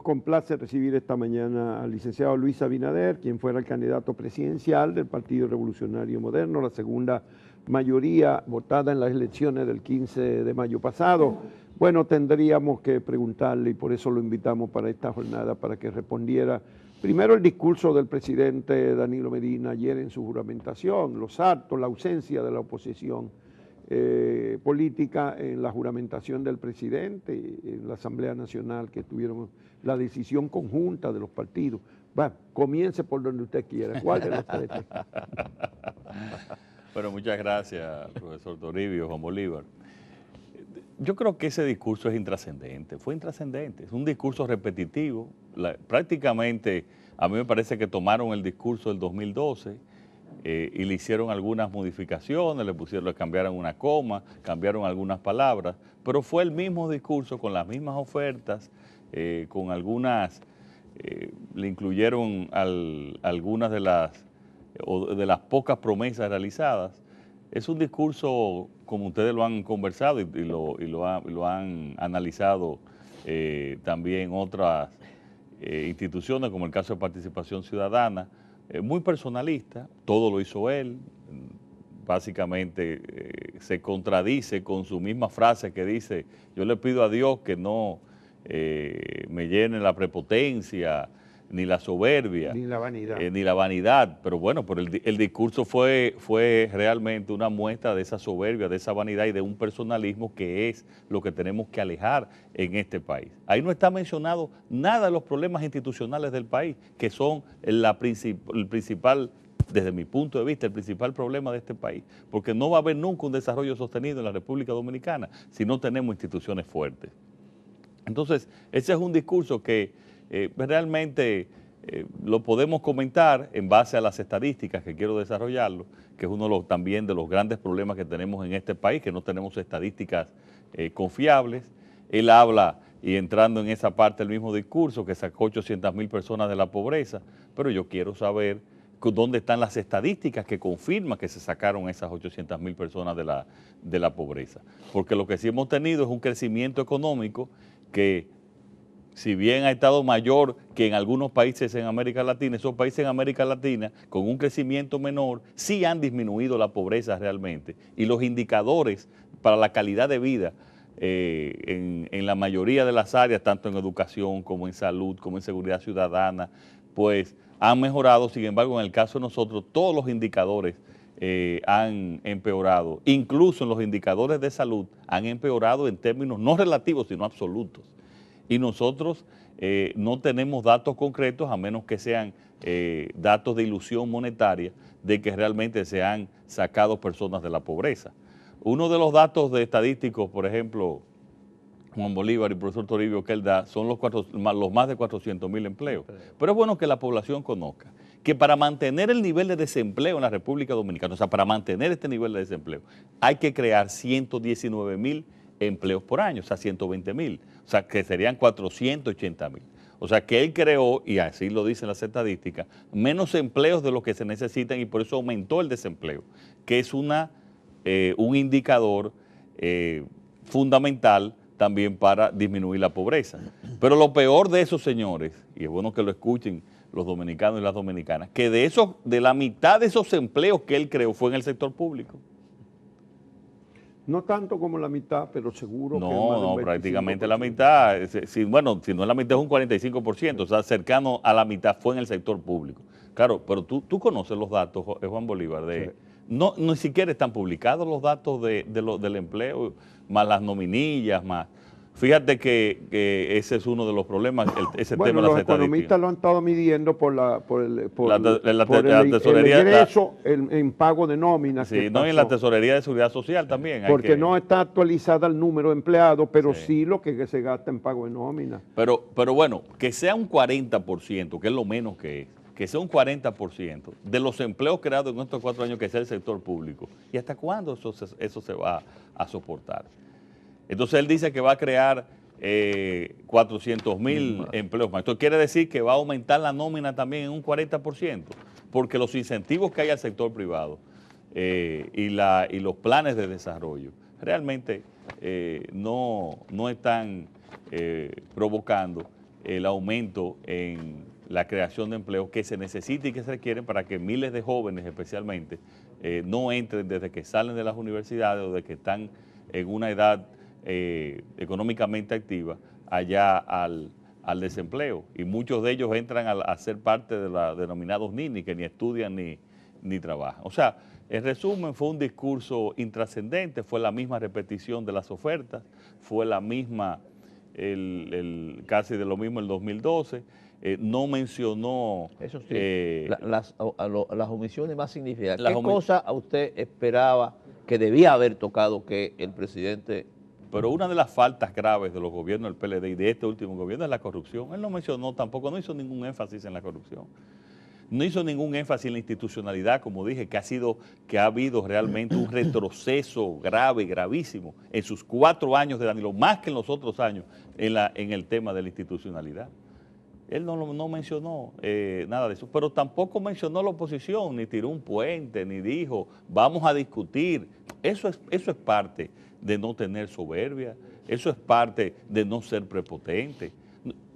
complace recibir esta mañana al licenciado Luis Abinader, quien fuera el candidato presidencial del Partido Revolucionario Moderno, la segunda mayoría votada en las elecciones del 15 de mayo pasado. Bueno, tendríamos que preguntarle, y por eso lo invitamos para esta jornada, para que respondiera primero el discurso del presidente Danilo Medina ayer en su juramentación, los actos, la ausencia de la oposición política en la juramentación del presidente, en la Asamblea Nacional, que tuvieron la decisión conjunta de los partidos. Bueno, comience por donde usted quiera. ¿Cuál de los tres? Bueno, muchas gracias, profesor Toribio, Juan Bolívar. Yo creo que ese discurso es intrascendente, fue intrascendente, es un discurso repetitivo. Prácticamente, a mí me parece que tomaron el discurso del 2012 y le hicieron algunas modificaciones, le cambiaron una coma, cambiaron algunas palabras, pero fue el mismo discurso con las mismas ofertas, con algunas, le incluyeron algunas de las pocas promesas realizadas. Es un discurso, como ustedes lo han conversado y lo han analizado también otras instituciones, como el caso de Participación Ciudadana, muy personalista, todo lo hizo él, básicamente se contradice con su misma frase que dice: yo le pido a Dios que no me llene la prepotencia, ni la soberbia, ni la vanidad, pero bueno, pero el discurso fue realmente una muestra de esa soberbia, de esa vanidad y de un personalismo que es lo que tenemos que alejar en este país. Ahí no está mencionado nada de los problemas institucionales del país, que son el principal, desde mi punto de vista, el principal problema de este país, porque no va a haber nunca un desarrollo sostenido en la República Dominicana si no tenemos instituciones fuertes. Entonces, ese es un discurso que realmente lo podemos comentar en base a las estadísticas, que quiero desarrollarlo, que es uno también de los grandes problemas que tenemos en este país, que no tenemos estadísticas confiables. Él habla, y entrando en esa parte del mismo discurso, que sacó 800,000 personas de la pobreza, pero yo quiero saber dónde están las estadísticas que confirman que se sacaron esas 800,000 personas de la pobreza. Porque lo que sí hemos tenido es un crecimiento económico que, si bien ha estado mayor que en algunos países en América Latina, esos países en América Latina, con un crecimiento menor, sí han disminuido la pobreza realmente. Y los indicadores para la calidad de vida en la mayoría de las áreas, tanto en educación como en salud, como en seguridad ciudadana, pues han mejorado. Sin embargo, en el caso de nosotros, todos los indicadores han empeorado. Incluso en los indicadores de salud han empeorado en términos no relativos, sino absolutos. Y nosotros no tenemos datos concretos, a menos que sean datos de ilusión monetaria, de que realmente se han sacado personas de la pobreza. Uno de los datos de estadísticos, por ejemplo, Juan Bolívar y el profesor Toribio, que él da, son los más de 400,000 empleos. Pero es bueno que la población conozca que para mantener el nivel de desempleo en la República Dominicana, o sea, para mantener este nivel de desempleo, hay que crear 119,000 empleos por año, o sea, 120,000, o sea, que serían 480,000. O sea, que él creó, y así lo dicen las estadísticas, menos empleos de los que se necesitan, y por eso aumentó el desempleo, que es un indicador fundamental también para disminuir la pobreza. Pero lo peor de esos señores, y es bueno que lo escuchen los dominicanos y las dominicanas, que de la mitad de esos empleos que él creó fue en el sector público. No tanto como la mitad, pero seguro que más No, del 25%. prácticamente la mitad. Bueno, si no es la mitad, es un 45%, o sea, cercano a la mitad fue en el sector público. Claro, pero tú conoces los datos, Juan Bolívar, Sí. No, ni siquiera están publicados los datos del empleo, más las nominillas, más. Fíjate que ese es uno de los problemas, ese Bueno, tema de los las estadísticas. economistas lo han estado midiendo por el tesorería. ingreso en pago de nóminas. Sí, no, y en la tesorería de seguridad social también. Porque no está actualizada el número de empleados, pero Sí. sí lo que se gasta en pago de nómina. Pero bueno, que sea un 40%, que es lo menos que sea un 40% de los empleos creados en estos 4 años, que sea el sector público. ¿Y hasta cuándo eso se va a soportar? Entonces él dice que va a crear 400,000 empleos más. Esto quiere decir que va a aumentar la nómina también en un 40%, porque los incentivos que hay al sector privado y los planes de desarrollo realmente no están provocando el aumento en la creación de empleo que se necesita y que se requieren para que miles de jóvenes especialmente no entren desde que salen de las universidades o de que están en una edad económicamente activa allá al desempleo. Y muchos de ellos entran a ser parte de los denominados NINI, que ni estudian ni trabajan. O sea, en resumen, fue un discurso intrascendente, fue la misma repetición de las ofertas, fue la misma, casi de lo mismo el 2012, no mencionó... Eso sí, las omisiones más significativas. ¿Qué Las cosa a usted esperaba que debía haber tocado que el presidente... Pero una de las faltas graves de los gobiernos del PLD y de este último gobierno es la corrupción. Él no mencionó tampoco, no hizo ningún énfasis en la corrupción. No hizo ningún énfasis en la institucionalidad, como dije, que ha habido realmente un retroceso grave, gravísimo, en sus 4 años de Danilo, más que en los otros años, en el tema de la institucionalidad. Él no mencionó nada de eso, pero tampoco mencionó la oposición, ni tiró un puente, ni dijo, vamos a discutir. Eso es parte de no tener soberbia, eso es parte de no ser prepotente.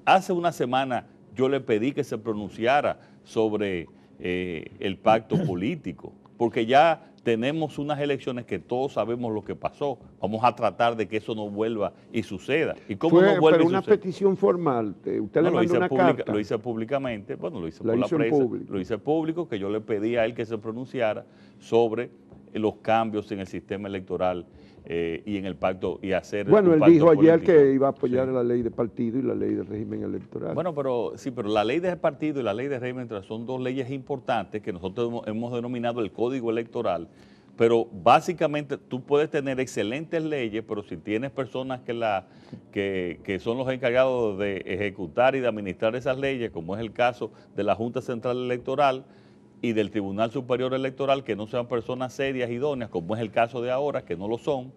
Hace una semana yo le pedí que se pronunciara sobre el pacto político, porque ya tenemos unas elecciones que todos sabemos lo que pasó. Vamos a tratar de que eso no vuelva y suceda. ¿Y cómo no vuelve pero y una sucede? petición formal, usted le mandó una carta. Lo hice públicamente, bueno, lo hice por la prensa, lo hice público, que yo le pedí a él que se pronunciara sobre los cambios en el sistema electoral y en el pacto y hacer Bueno, un él pacto dijo ayer político. que iba a apoyar Sí. la ley de partido y la ley de régimen electoral. Bueno, pero la ley de partido y la ley de régimen electoral son dos leyes importantes que nosotros hemos denominado el código electoral, pero básicamente tú puedes tener excelentes leyes, pero si tienes personas que son los encargados de ejecutar y de administrar esas leyes, como es el caso de la Junta Central Electoral y del Tribunal Superior Electoral, que no sean personas serias, idóneas, como es el caso de ahora, que no lo son,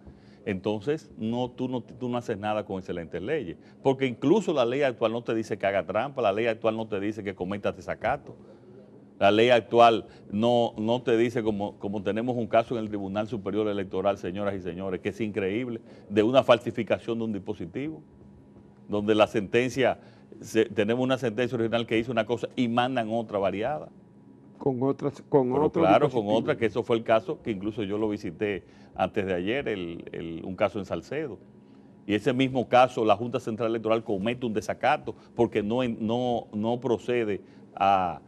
entonces tú no haces nada con excelentes leyes. Porque incluso la ley actual no te dice que haga trampa, la ley actual no te dice que cometas desacato. La ley actual no te dice, como tenemos un caso en el Tribunal Superior Electoral, señoras y señores, que es increíble, de una falsificación de un dispositivo, donde la sentencia, tenemos una sentencia original que hizo una cosa y mandan otra variada. Con otra, que eso fue el caso, que incluso yo lo visité antes de ayer, un caso en Salcedo. Y ese mismo caso, la Junta Central Electoral comete un desacato porque no procede a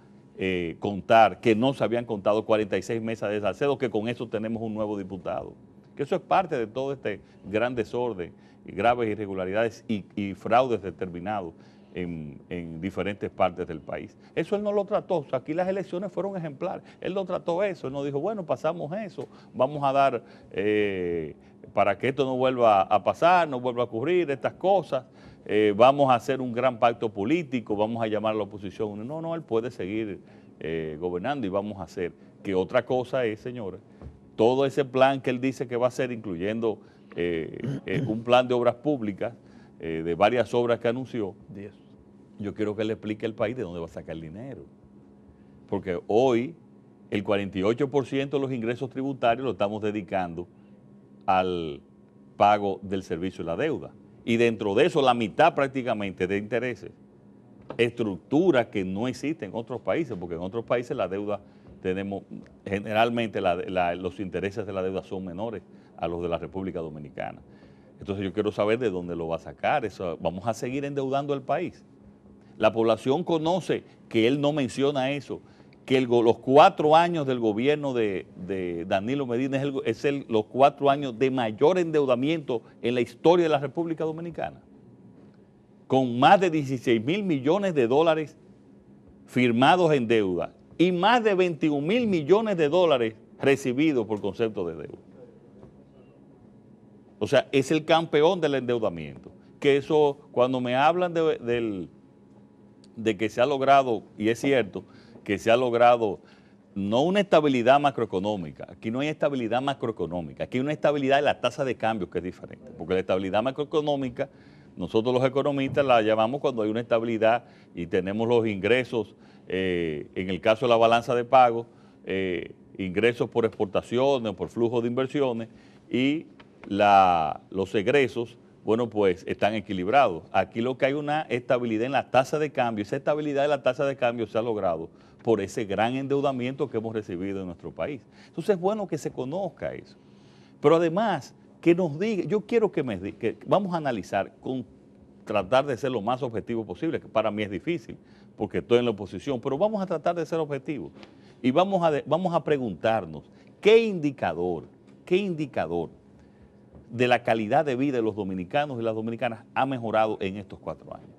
contar, que no se habían contado 46 mesas de Salcedo, que con eso tenemos un nuevo diputado. Que eso es parte de todo este gran desorden, graves irregularidades y fraudes determinados en diferentes partes del país. Eso él no lo trató. O sea, aquí las elecciones fueron ejemplares. Él no trató eso. Él no dijo, bueno, pasamos eso, vamos a dar, para que esto no vuelva a pasar, no vuelva a ocurrir estas cosas, vamos a hacer un gran pacto político, vamos a llamar a la oposición. No, él puede seguir gobernando y vamos a hacer. Que otra cosa es, señores, todo ese plan que él dice que va a hacer, incluyendo un plan de obras públicas, de varias obras que anunció, yo quiero que le explique al país de dónde va a sacar el dinero. Porque hoy el 48% de los ingresos tributarios lo estamos dedicando al pago del servicio de la deuda. Y dentro de eso la mitad prácticamente de intereses. Estructuras que no existen en otros países, porque en otros países la deuda tenemos, generalmente los intereses de la deuda son menores a los de la República Dominicana. Entonces yo quiero saber de dónde lo va a sacar. Eso, vamos a seguir endeudando al país. La población conoce que él no menciona eso, que los 4 años del gobierno de Danilo Medina los 4 años de mayor endeudamiento en la historia de la República Dominicana, con más de 16,000 millones de dólares firmados en deuda y más de 21,000 millones de dólares recibidos por concepto de deuda. O sea, es el campeón del endeudamiento. Que eso, cuando me hablan de que se ha logrado, y es cierto, que se ha logrado no una estabilidad macroeconómica, aquí no hay estabilidad macroeconómica, aquí hay una estabilidad de la tasa de cambio que es diferente, porque la estabilidad macroeconómica, nosotros los economistas la llamamos cuando hay una estabilidad y tenemos los ingresos, en el caso de la balanza de pago, ingresos por exportaciones, por flujo de inversiones y los egresos bueno, pues están equilibrados. Aquí lo que hay una estabilidad en la tasa de cambio. Esa estabilidad de la tasa de cambio se ha logrado por ese gran endeudamiento que hemos recibido en nuestro país. Entonces es bueno que se conozca eso. Pero además, que nos diga, yo quiero que vamos a analizar tratar de ser lo más objetivo posible, que para mí es difícil, porque estoy en la oposición, pero vamos a tratar de ser objetivos. Y vamos a preguntarnos, ¿qué indicador de la calidad de vida de los dominicanos y las dominicanas ha mejorado en estos 4 años?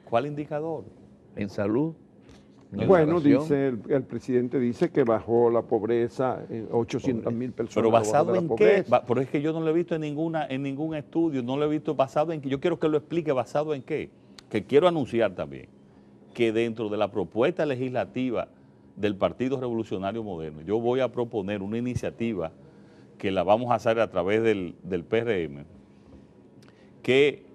¿Cuál indicador? En salud. En Bueno, educación. dice el presidente dice que bajó la pobreza, 800.000 personas. ¿Pero basado en qué? Pobreza. Pero es que yo no lo he visto en ningún estudio, no lo he visto basado en qué. Yo quiero que lo explique basado en qué. Que quiero anunciar también que dentro de la propuesta legislativa del Partido Revolucionario Moderno, yo voy a proponer una iniciativa que la vamos a hacer a través del PRM, que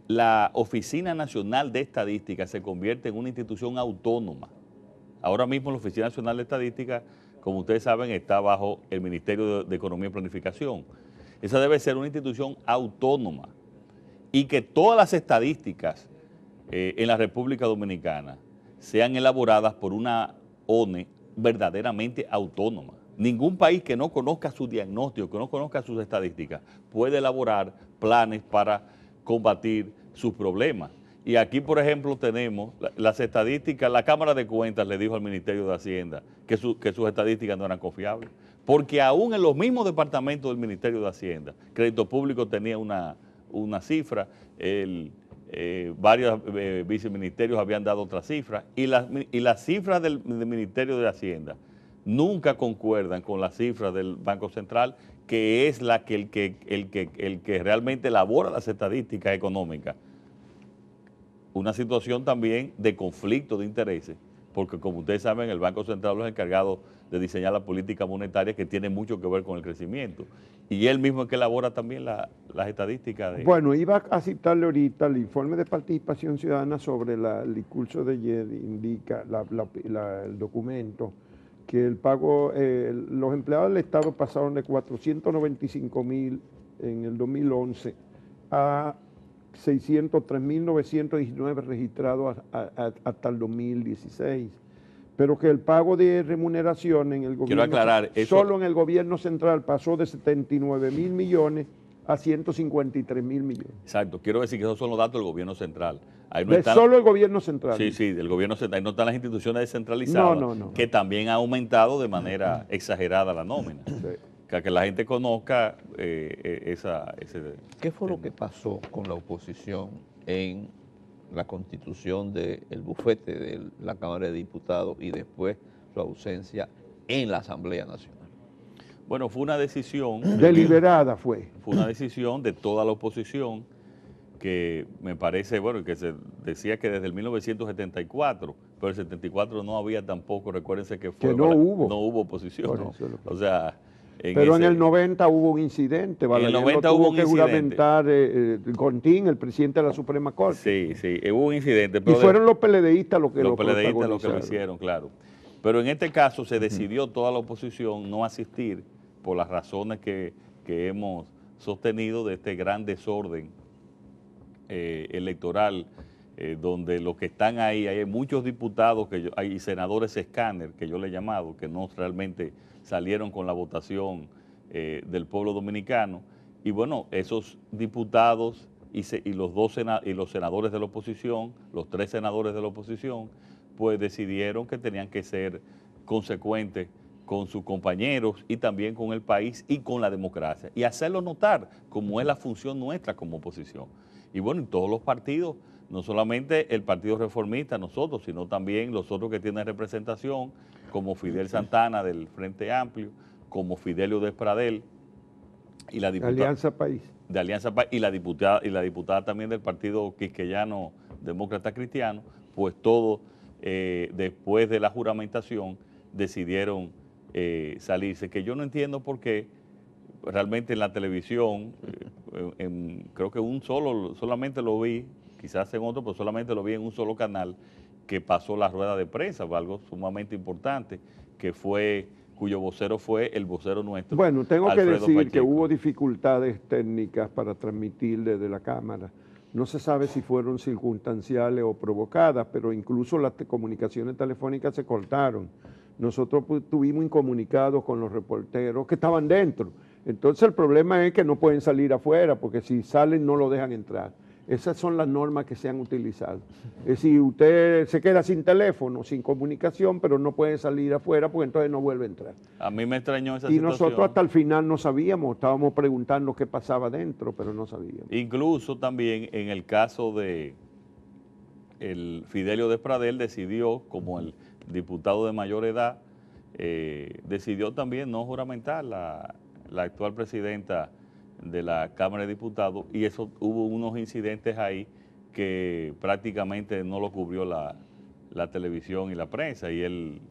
la Oficina Nacional de Estadística se convierte en una institución autónoma. Ahora mismo la Oficina Nacional de Estadística, como ustedes saben, está bajo el Ministerio de Economía y Planificación. Esa debe ser una institución autónoma y que todas las estadísticas en la República Dominicana sean elaboradas por una ONE verdaderamente autónoma. Ningún país que no conozca su diagnóstico, que no conozca sus estadísticas, puede elaborar planes para combatir sus problemas. Y aquí, por ejemplo, tenemos las estadísticas. La Cámara de Cuentas le dijo al Ministerio de Hacienda que sus estadísticas no eran confiables, porque aún en los mismos departamentos del Ministerio de Hacienda, Crédito Público tenía una cifra, varios viceministerios habían dado otra cifra, y las cifras del Ministerio de Hacienda nunca concuerdan con las cifras del Banco Central, que es el que realmente elabora las estadísticas económicas. Una situación también de conflicto de intereses, porque como ustedes saben, el Banco Central es encargado de diseñar la política monetaria, que tiene mucho que ver con el crecimiento. Y él mismo es que elabora también las estadísticas. Bueno, iba a citarle ahorita el informe de participación ciudadana sobre el discurso de ayer, indica el documento, que el pago, los empleados del Estado pasaron de 495.000 en el 2011 a 603.919 registrados hasta el 2016. Pero que el pago de remuneración en el gobierno, quiero aclarar, solo en el gobierno central pasó de 79.000 millones a 153.000 millones. Exacto, quiero decir que esos son los datos del gobierno central. Ahí no solo el gobierno central. Sí, del gobierno central. Ahí no están las instituciones descentralizadas, que también ha aumentado de manera exagerada la nómina. Sí. Que la gente conozca ese... ¿Qué fue lo que pasó con la oposición en la constitución del bufete de la Cámara de Diputados y después su ausencia en la Asamblea Nacional? Bueno, fue una decisión... deliberada fue. Fue una decisión de toda la oposición que me parece, bueno, que se decía que desde el 1974, pero el 74 no había tampoco, recuérdense que fue... Que no hubo oposición. ¿No? O sea... Pero en el 90 hubo un incidente, en el 90 tuvo hubo un que incidente. juramentar Contín, el presidente de la Suprema Corte. Sí, hubo un incidente. Pero y fueron los PLDistas los que lo hicieron, claro. Pero en este caso se decidió toda la oposición no asistir por las razones que hemos sostenido de este gran desorden electoral, donde los que están ahí, hay muchos diputados, hay senadores escáner, que yo le he llamado, que no realmente salieron con la votación del pueblo dominicano, y bueno, esos diputados y los senadores de la oposición, los 3 senadores de la oposición, pues decidieron que tenían que ser consecuentes con sus compañeros y también con el país y con la democracia, y hacerlo notar como es la función nuestra como oposición. Y bueno, en todos los partidos, no solamente el Partido Reformista, nosotros, sino también los otros que tienen representación, como Fidel Santana del Frente Amplio, como Fidelio Despradel y la diputada Alianza País. De Alianza País y la diputada también del Partido Quisqueyano Demócrata Cristiano, pues todos después de la juramentación decidieron salirse, que yo no entiendo por qué. Realmente en la televisión, creo que solamente lo vi, quizás en otro, pero solamente lo vi en un solo canal, que pasó la rueda de prensa, algo sumamente importante, que fue cuyo vocero fue el vocero nuestro. Bueno, tengo que Alfredo decir que Pacheco. hubo dificultades técnicas para transmitir desde la Cámara. No se sabe si fueron circunstanciales o provocadas, pero incluso las comunicaciones telefónicas se cortaron. Nosotros tuvimos incomunicados con los reporteros que estaban dentro. Entonces el problema es que no pueden salir afuera, porque si salen no lo dejan entrar. Esas son las normas que se han utilizado. Es decir, usted se queda sin teléfono, sin comunicación, pero no puede salir afuera porque entonces no vuelve a entrar. A mí me extrañó esa Y situación. nosotros hasta el final no sabíamos, estábamos preguntando qué pasaba dentro, pero no sabíamos. Incluso también en el caso de el Fidelio Despradel decidió, como el diputado de mayor edad, decidió también no juramentar la actual presidenta de la Cámara de Diputados, y eso hubo unos incidentes ahí que prácticamente no lo cubrió la televisión y la prensa, y el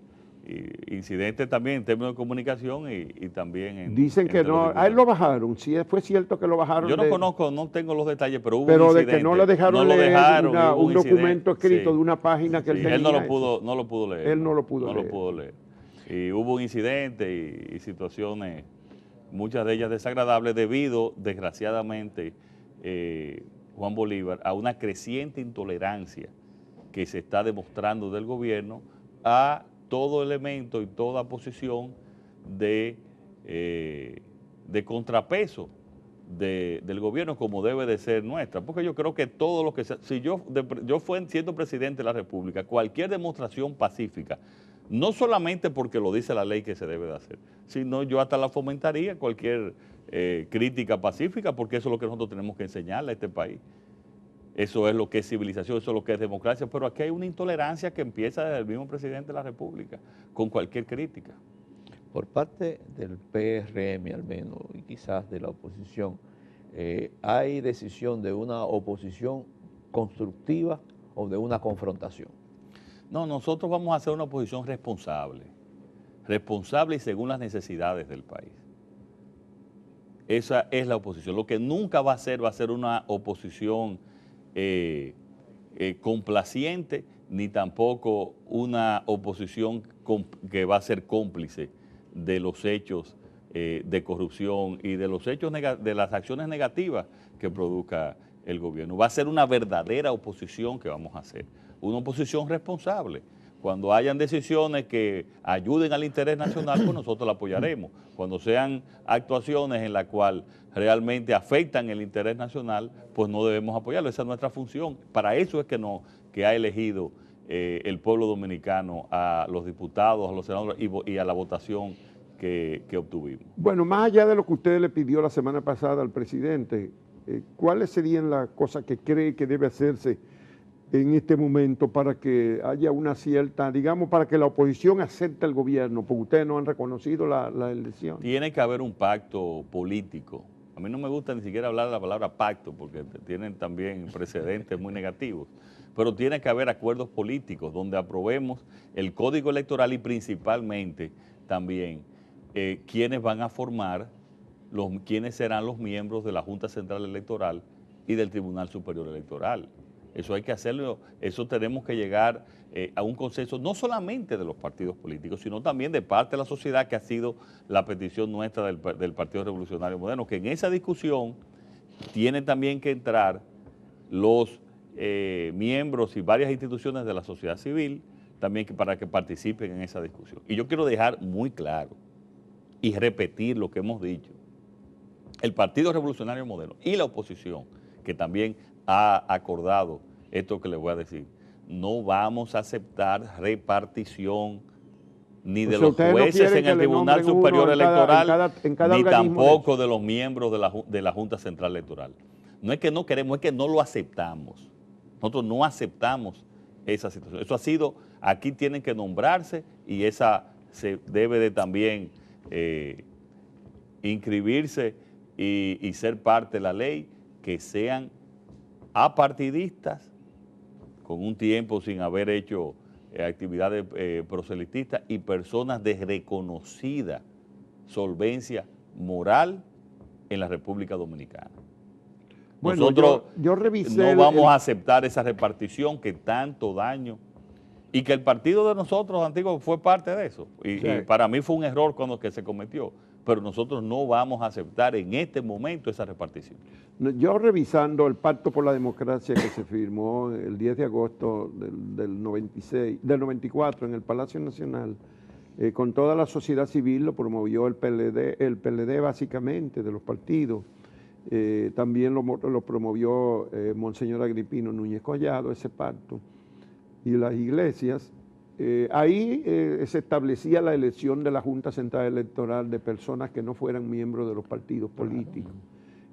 incidente también en términos de comunicación y también en... Dicen que no, a él lo bajaron, sí fue cierto que lo bajaron. Yo no conozco, no tengo los detalles, pero hubo pero un de incidente. que no le dejaron leer y hubo un documento escrito sí. de una página que él Sí, tenía. él no lo pudo leer. Él no lo pudo leer. lo pudo leer. Y hubo un incidente y situaciones, muchas de ellas desagradables, debido, desgraciadamente, Juan Bolívar, a una creciente intolerancia que se está demostrando del gobierno a todo elemento y toda posición de contrapeso del gobierno, como debe de ser nuestra. Porque yo creo que todo lo que sea, si yo siendo presidente de la República, cualquier demostración pacífica, no solamente porque lo dice la ley que se debe de hacer, sino yo hasta la fomentaría, cualquier crítica pacífica, porque eso es lo que nosotros tenemos que enseñarle a este país. Eso es lo que es civilización, eso es lo que es democracia, pero aquí hay una intolerancia que empieza desde el mismo presidente de la República, con cualquier crítica. Por parte del PRM al menos, y quizás de la oposición, ¿hay decisión de una oposición constructiva o de una confrontación? No, nosotros vamos a hacer una oposición responsable y según las necesidades del país. Esa es la oposición. Lo que nunca va a ser una oposición complaciente, ni tampoco una oposición que va a ser cómplice de los hechos de corrupción y de los hechos de las acciones negativas que produzca el gobierno. Va a ser una verdadera oposición que vamos a hacer, una oposición responsable. Cuando hayan decisiones que ayuden al interés nacional, pues nosotros la apoyaremos. Cuando sean actuaciones en las cuales realmente afectan el interés nacional, pues no debemos apoyarlo. Esa es nuestra función. Para eso es que ha elegido el pueblo dominicano a los diputados, a los senadores y a la votación que obtuvimos. Bueno, más allá de lo que usted le pidió la semana pasada al presidente, ¿cuáles serían las cosas que cree que debe hacerse en este momento para que haya una cierta, digamos, para que la oposición acepte el gobierno? Porque ustedes no han reconocido la elección. Tiene que haber un pacto político. A mí no me gusta ni siquiera hablar de la palabra pacto porque tienen también precedentes muy negativos, pero tiene que haber acuerdos políticos donde aprobemos el código electoral y principalmente también quiénes van a formar, quiénes serán los miembros de la Junta Central Electoral y del Tribunal Superior Electoral. Eso hay que hacerlo, eso tenemos que llegar a un consenso no solamente de los partidos políticos, sino también de parte de la sociedad, que ha sido la petición nuestra del Partido Revolucionario Moderno, que en esa discusión tienen también que entrar los miembros y varias instituciones de la sociedad civil también para que participen en esa discusión. Y yo quiero dejar muy claro y repetir lo que hemos dicho. El Partido Revolucionario Moderno y la oposición, que también ha acordado esto que les voy a decir, no vamos a aceptar repartición ni de los jueces en el Tribunal Superior Electoral, ni tampoco de los miembros de la Junta Central Electoral. No es que no queremos, es que no lo aceptamos. Nosotros no aceptamos esa situación. Eso ha sido, aquí tienen que nombrarse y esa se debe de también inscribirse y ser parte de la ley, que sean apartidistas, con un tiempo sin haber hecho actividades proselitistas, y personas de reconocida solvencia moral en la República Dominicana. Bueno, nosotros yo revisé no vamos a aceptar esa repartición que tanto daño Y que el partido de nosotros, antiguo, fue parte de eso. Sí. Y para mí fue un error cuando que se cometió. Pero nosotros no vamos a aceptar en este momento esa repartición. Yo revisando el Pacto por la Democracia que se firmó el 10 de agosto del 94 en el Palacio Nacional, con toda la sociedad civil, lo promovió el PLD básicamente de los partidos. También lo promovió Monseñor Agripino Núñez Collado, ese pacto, y las iglesias. Ahí se establecía la elección de la Junta Central Electoral de personas que no fueran miembros de los partidos políticos.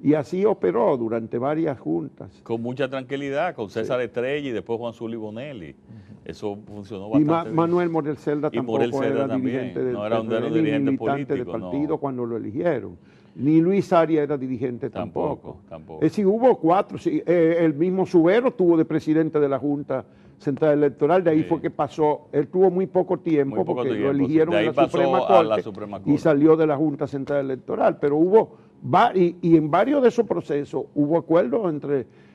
Y así operó durante varias juntas. Con mucha tranquilidad, con César Estrella y después Juan Zully Bonelli. Eso funcionó bastante bien. Manuel Morel Celda tampoco Morel Celda era también. dirigente del No era un PRD, ni dirigente militante del político, partido no. cuando lo eligieron. Ni Luis Arias era dirigente tampoco. Tampoco. Es decir, hubo 4. El mismo Subero estuvo de presidente de la Junta Central Electoral, de ahí fue que pasó. Él tuvo muy poco tiempo porque lo eligieron en la Suprema Corte y salió de la Junta Central Electoral. Pero hubo, y en varios de esos procesos hubo acuerdos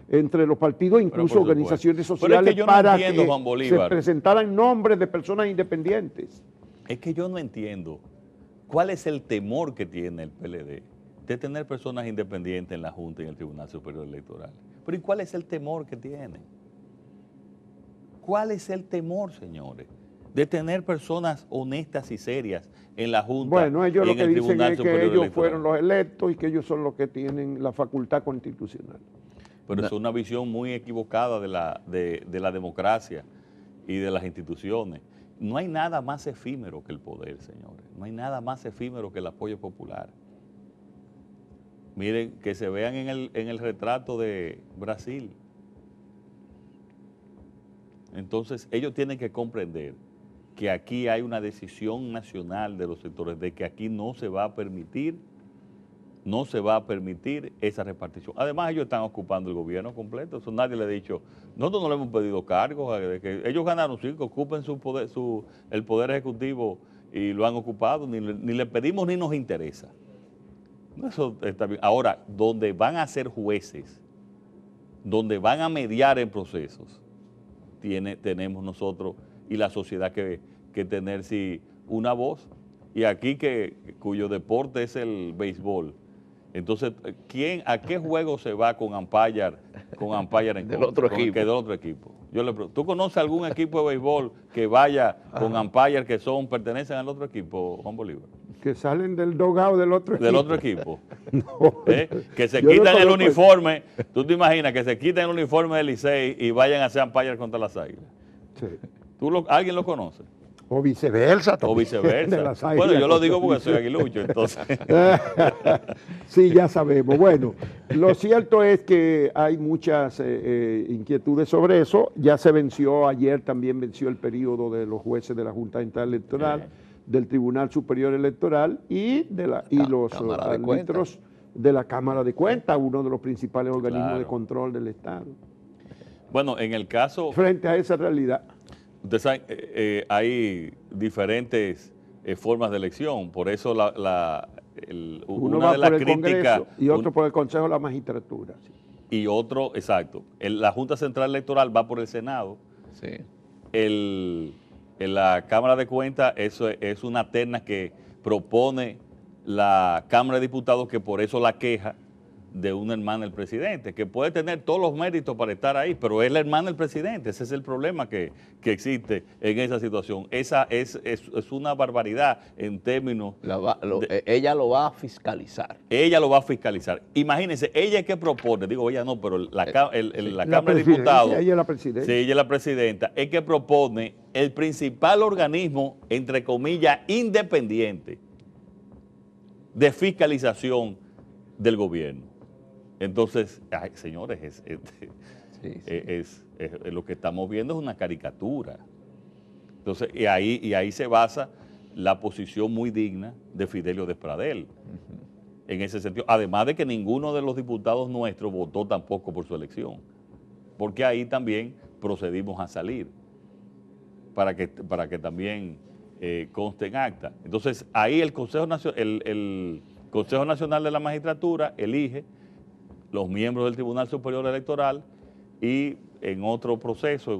entre los partidos, incluso organizaciones sociales, para que se presentaran nombres de personas independientes. Es que yo no entiendo cuál es el temor que tiene el PLD de tener personas independientes en la Junta y en el Tribunal Superior Electoral. Pero ¿y cuál es el temor que tienen? ¿Cuál es el temor, señores, de tener personas honestas y serias en la Junta? Bueno, ellos y lo en que el dicen Tribunal es que Superior ellos Electoral fueron los electos y que ellos son los que tienen la facultad constitucional. Pero es una visión muy equivocada de la democracia y de las instituciones. No hay nada más efímero que el poder, señores. No hay nada más efímero que el apoyo popular. Miren, que se vean en el retrato de Brasil. Entonces, ellos tienen que comprender que aquí hay una decisión nacional de los sectores de que aquí no se va a permitir esa repartición. Además, ellos están ocupando el gobierno completo. Eso nadie le ha dicho. Nosotros no le hemos pedido cargos. Que ellos ganaron, sí, que ocupen el poder ejecutivo y lo han ocupado. Ni le pedimos ni nos interesa. Eso está bien. Ahora, donde van a ser jueces, donde van a mediar en procesos, tenemos nosotros y la sociedad que tener sí, una voz. Y aquí cuyo deporte es el béisbol. Entonces, ¿a qué juego se va con umpire en del otro equipo? Del otro equipo. Yo le pregunto, ¿tú conoces algún equipo de béisbol que vaya con umpire que pertenecen al otro equipo, Juan Bolívar? Que salen del dogado del otro equipo. Del otro equipo. No, que se quitan el uniforme. ¿Tú te imaginas que se quiten el uniforme del Licey y vayan a ser umpire contra las Águilas? Sí. ¿Alguien lo conoce? O viceversa. O viceversa. Bueno, yo lo digo porque soy aguilucho, entonces. Sí, ya sabemos. Bueno, lo cierto es que hay muchas inquietudes sobre eso. Ya se venció, ayer también venció el periodo de los jueces de la Junta Central Electoral, del Tribunal Superior Electoral y los árbitros de la Cámara de Cuentas, uno de los principales organismos de control del Estado. Bueno, en el caso... Frente a esa realidad. Ustedes saben, hay diferentes formas de elección, por eso uno una va de las por el críticas... Congreso y otro por el Consejo de la Magistratura. Sí. Y otro, exacto. La Junta Central Electoral va por el Senado. Sí. En la Cámara de Cuentas eso es una terna que propone la Cámara de Diputados, que por eso la queja de una hermana del presidente, que puede tener todos los méritos para estar ahí, pero es la hermana del presidente. Ese es el problema que existe en esa situación. Esa es una barbaridad en términos... ella lo va a fiscalizar. Ella lo va a fiscalizar. Imagínense, ella es que propone, digo ella no, pero la Cámara de Diputados... Ella es la presidenta. Sí, ella es la presidenta, es que propone el principal organismo, entre comillas, independiente de fiscalización del gobierno. Entonces, señores, lo que estamos viendo es una caricatura. Entonces, y ahí se basa la posición muy digna de Fidelio Despradel, en ese sentido. Además de que ninguno de los diputados nuestros votó tampoco por su elección, porque ahí también procedimos a salir, para que también conste en acta. Entonces, ahí el Consejo Nacional de la Magistratura elige los miembros del Tribunal Superior Electoral y en otro proceso,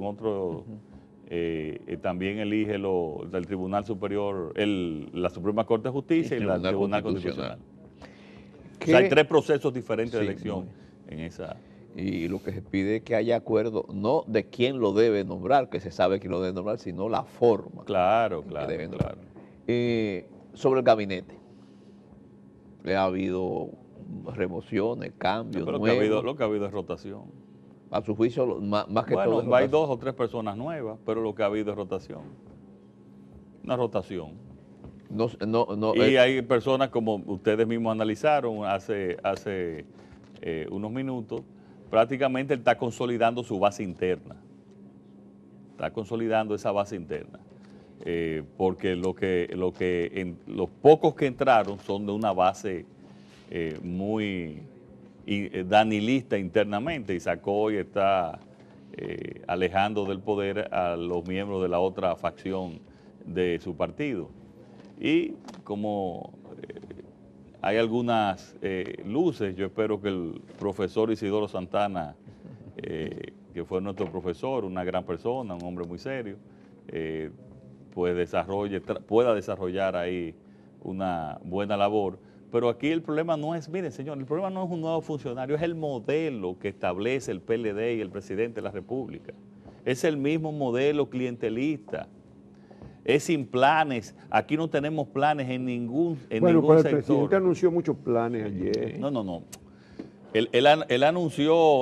también elige del Tribunal Superior, la Suprema Corte de Justicia y el Tribunal Constitucional. O sea, hay 3 procesos diferentes de elección en esa. Y lo que se pide es que haya acuerdo, no de quién lo debe nombrar, que se sabe quién lo debe nombrar, sino la forma. Claro. Sobre el gabinete, le ha habido remociones, cambios, Pero nuevos. lo que ha habido es rotación. A su juicio, más que todo. Bueno, hay 2 o 3 personas nuevas, pero lo que ha habido es rotación. Una rotación. Y hay personas, como ustedes mismos analizaron hace unos minutos, prácticamente él está consolidando su base interna. Está consolidando esa base interna. Porque los pocos que entraron son de una base muy danilista internamente, y sacó y está alejando del poder a los miembros de la otra facción de su partido. Y como hay algunas luces, yo espero que el profesor Isidoro Santana, que fue nuestro profesor, una gran persona, un hombre muy serio, pues pueda desarrollar ahí una buena labor. Pero aquí el problema no es, miren señor, el problema no es un nuevo funcionario, es el modelo que establece el PLD y el presidente de la República. Es el mismo modelo clientelista. Es sin planes. Aquí no tenemos planes en ningún sector. Bueno, pero el presidente anunció muchos planes ayer. No. Él anunció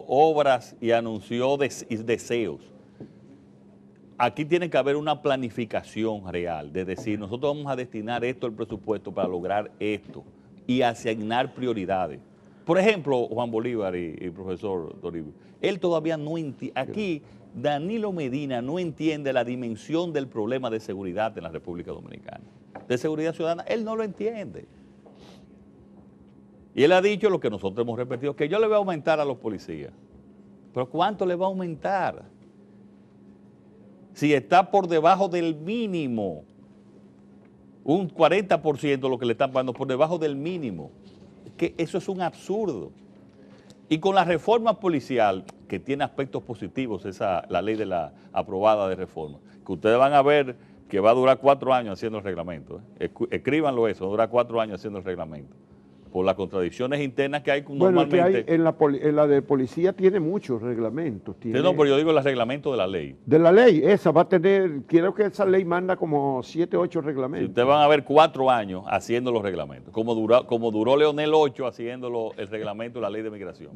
obras y anunció deseos. Aquí tiene que haber una planificación real, de decir, nosotros vamos a destinar esto al presupuesto para lograr esto y asignar prioridades. Por ejemplo, Juan Bolívar y profesor Toribio, él todavía no entiende, aquí Danilo Medina no entiende la dimensión del problema de seguridad en la República Dominicana, de seguridad ciudadana, él no lo entiende. Y él ha dicho lo que nosotros hemos repetido, que yo le voy a aumentar a los policías. ¿Pero cuánto le va a aumentar? Si está por debajo del mínimo, un 40% lo que le están pagando por debajo del mínimo, que eso es un absurdo. Y con la reforma policial, que tiene aspectos positivos, la ley aprobada de reforma, que ustedes van a ver que va a durar 4 años haciendo el reglamento. Escríbanlo eso, va a durar 4 años haciendo el reglamento. Por las contradicciones internas que hay normalmente. Bueno, que hay en la de policía tiene muchos reglamentos. No, pero yo digo el reglamento de la ley. De la ley, esa va a tener, creo que esa ley manda como 7, 8 reglamentos. Ustedes van a ver 4 años haciendo los reglamentos, como duró Leonel 8 haciendo el reglamento de la ley de migración.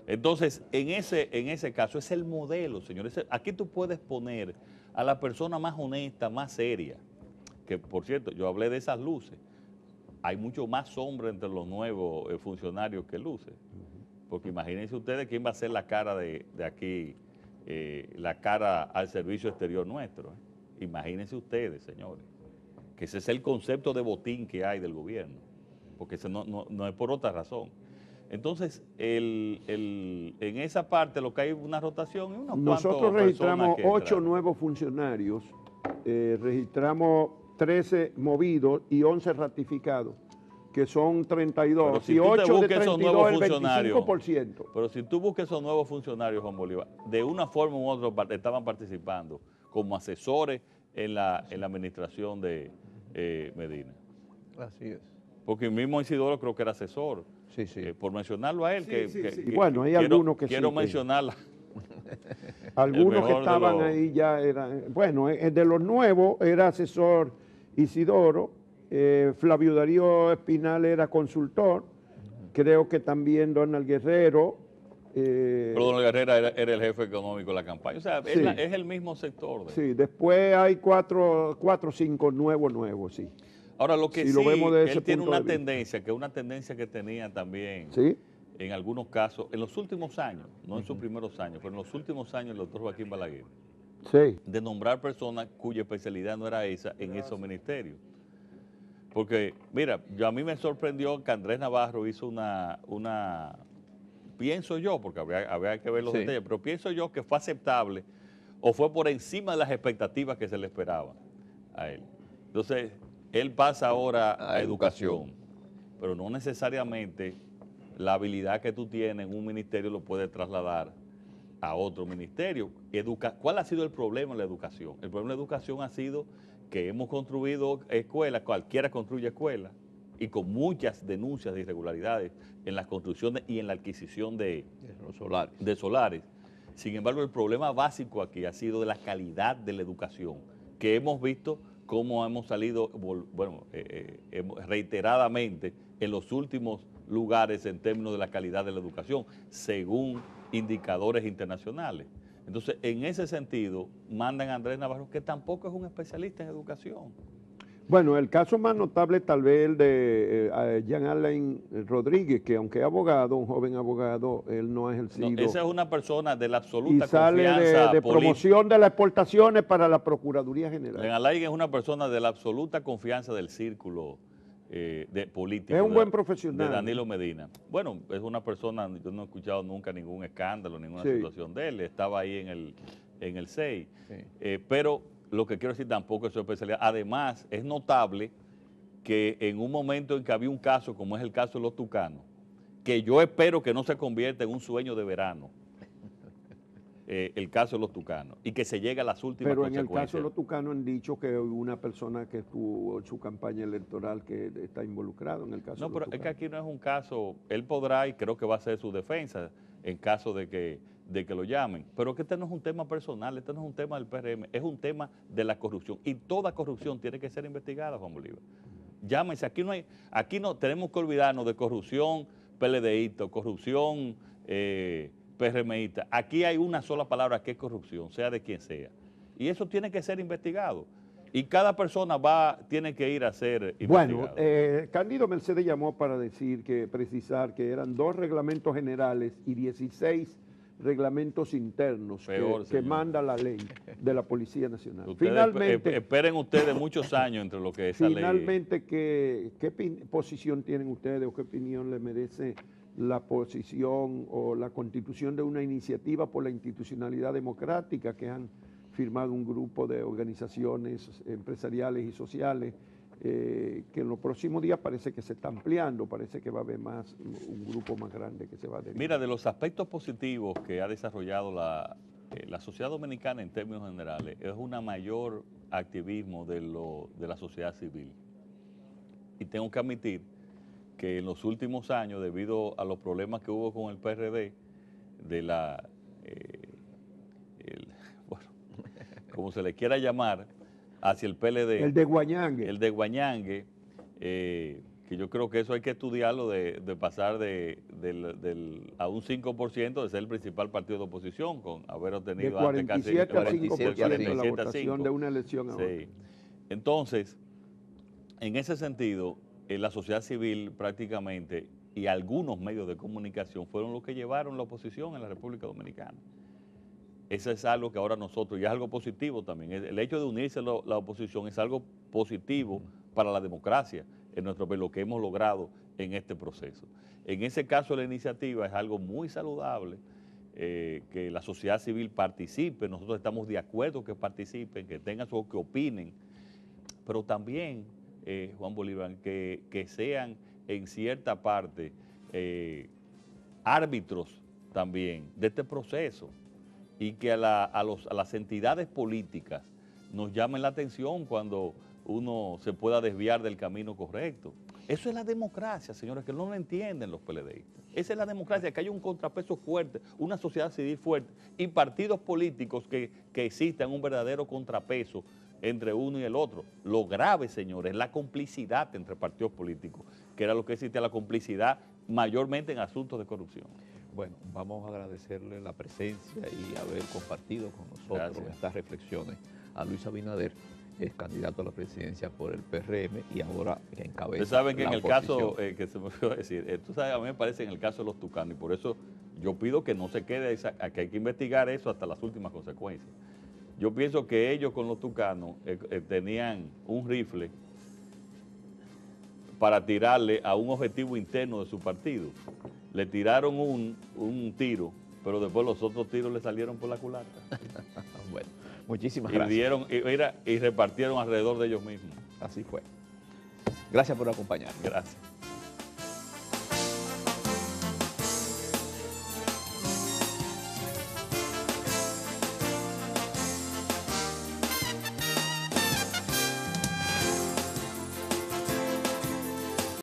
Entonces, en ese caso, es el modelo, señores. Aquí tú puedes poner a la persona más honesta, más seria, que por cierto, yo hablé de esas luces. Hay mucho más sombra entre los nuevos funcionarios que luces. Porque imagínense ustedes quién va a ser la cara de aquí, la cara al servicio exterior nuestro. Imagínense ustedes, señores, que ese es el concepto de botín que hay del gobierno. Porque ese no es por otra razón. Entonces, en esa parte lo que hay es una rotación. Y unos nosotros registramos 8 nuevos funcionarios, registramos 13 movidos y 11 ratificados, que son 32. Si y 8 de 32 el 25%. Pero si tú buscas esos nuevos funcionarios, Juan Bolívar, de una forma u otra estaban participando como asesores en la administración de Medina. Así es. Porque el mismo Isidoro creo que era asesor. Sí, sí. Por mencionarlo a él. Bueno, hay algunos que quiero sí. mencionarla. Algunos que estaban ahí ya eran... Bueno, de los nuevos era asesor Isidoro, Flavio Darío Espinal era consultor, creo que también Donald Guerrero. Pero Donald Guerrero era el jefe económico de la campaña, o sea, sí. Es el mismo sector. Sí, después hay 4 o 5 nuevos, sí. Ahora, lo que si sí, lo vemos de ese él tiene punto una de tendencia, que es una tendencia que tenía también, ¿sí? En algunos casos, en los últimos años, no en sus primeros años, pero en los últimos años el doctor Joaquín Balaguer, sí, de nombrar personas cuya especialidad no era esa en esos ministerios. Porque, mira, a mí me sorprendió que Andrés Navarro hizo una pienso yo, porque habría que ver los detalles, pero pienso yo que fue aceptable o fue por encima de las expectativas que se le esperaban a él. Entonces, él pasa ahora a educación, pero no necesariamente la habilidad que tú tienes en un ministerio lo puedes trasladar a otro ministerio. ¿Cuál ha sido el problema en la educación? El problema en la educación ha sido que hemos construido escuelas, cualquiera construye escuelas, y con muchas denuncias de irregularidades en las construcciones y en la adquisición de solares. Sin embargo, el problema básico aquí ha sido de la calidad de la educación, que hemos visto cómo hemos salido, bueno, reiteradamente en los últimos lugares en términos de la calidad de la educación, según indicadores internacionales. Entonces, en ese sentido, mandan a Andrés Navarro, que tampoco es un especialista en educación. Bueno, el caso más notable tal vez el de Jean Alain Rodríguez, que aunque es abogado, un joven abogado, él no ha ejercido. No, esa es una persona de la absoluta y sale confianza de promoción de las exportaciones para la Procuraduría General. Jean Alain es una persona de la absoluta confianza del círculo de político. Es un buen profesional. De Danilo Medina. Bueno, es una persona, yo no he escuchado nunca ningún escándalo, ninguna situación de él. Estaba ahí en el CEI. Sí. Pero lo que quiero decir tampoco es su especialidad. Además, es notable que en un momento en que había un caso, como es el caso de los tucanos, que yo espero que no se convierta en un sueño de verano, el caso de los tucanos, y que se llegue a las últimas consecuencias. Pero en el caso de los tucanos han dicho que hubo una persona que estuvo en su campaña electoral que está involucrado en el caso de los tucanos. No, pero es que aquí no es un caso, él podrá, y creo que va a ser su defensa, en caso de que lo llamen. Pero que este no es un tema personal, este no es un tema del PRM, es un tema de la corrupción. Y toda corrupción tiene que ser investigada, Juan Bolívar. Llámense, aquí no tenemos que olvidarnos de corrupción PLDista, corrupción PRMista. Aquí hay una sola palabra que es corrupción, sea de quien sea. Y eso tiene que ser investigado. Y cada persona tiene que ir a ser investigado. Bueno, Cándido Mercedes llamó para precisar que eran 2 reglamentos generales y 16 reglamentos internos que manda la ley de la Policía Nacional. Finalmente, esperen ustedes muchos años entre lo que esa ley... Finalmente, ¿qué posición tienen ustedes o qué opinión le merece la posición o la constitución de una iniciativa por la institucionalidad democrática que han firmado un grupo de organizaciones empresariales y sociales que en los próximos días parece que se está ampliando, parece que va a haber un grupo más grande que se va a adherir? Mira, de los aspectos positivos que ha desarrollado la sociedad dominicana en términos generales, es un mayor activismo de la sociedad civil. Y tengo que admitir que en los últimos años, debido a los problemas que hubo con el PRD, bueno, como se le quiera llamar, hacia el PLD. El de Guañangue. El de Guañangue, que yo creo que eso hay que estudiarlo, de pasar a un 5% de ser el principal partido de oposición, con haber obtenido de 47 a 5% la votación de una elección a otra. Sí. Entonces, en ese sentido, la sociedad civil prácticamente y algunos medios de comunicación fueron los que llevaron la oposición en la República Dominicana. Eso es algo que ahora nosotros, y es algo positivo también, el hecho de unirse a la oposición es algo positivo para la democracia en nuestro país, lo que hemos logrado en este proceso. En ese caso la iniciativa es algo muy saludable, que la sociedad civil participe, nosotros estamos de acuerdo que participen, que tengan que opinen, pero también, Juan Bolívar, que sean en cierta parte árbitros también de este proceso, y que a las entidades políticas nos llamen la atención cuando uno se pueda desviar del camino correcto. Eso es la democracia, señores, que no lo entienden los PLDistas. Esa es la democracia, que haya un contrapeso fuerte, una sociedad civil fuerte y partidos políticos que existan un verdadero contrapeso entre uno y el otro. Lo grave, señores, es la complicidad entre partidos políticos, que era lo que existía, la complicidad mayormente en asuntos de corrupción. Bueno, vamos a agradecerle la presencia y haber compartido con nosotros estas reflexiones a Luis Abinader, es candidato a la presidencia por el PRM y ahora encabeza. Ustedes saben que la en el oposición. caso, que se me olvidó decir, tú sabes, a mí me parece en el caso de los tucanos, y por eso yo pido que no se quede, que hay que investigar eso hasta las últimas consecuencias. Yo pienso que ellos con los tucanos tenían un rifle para tirarle a un objetivo interno de su partido. Le tiraron un tiro, pero después los otros tiros le salieron por la culata. Bueno, muchísimas gracias. Y repartieron alrededor de ellos mismos. Así fue. Gracias por acompañarnos. Gracias.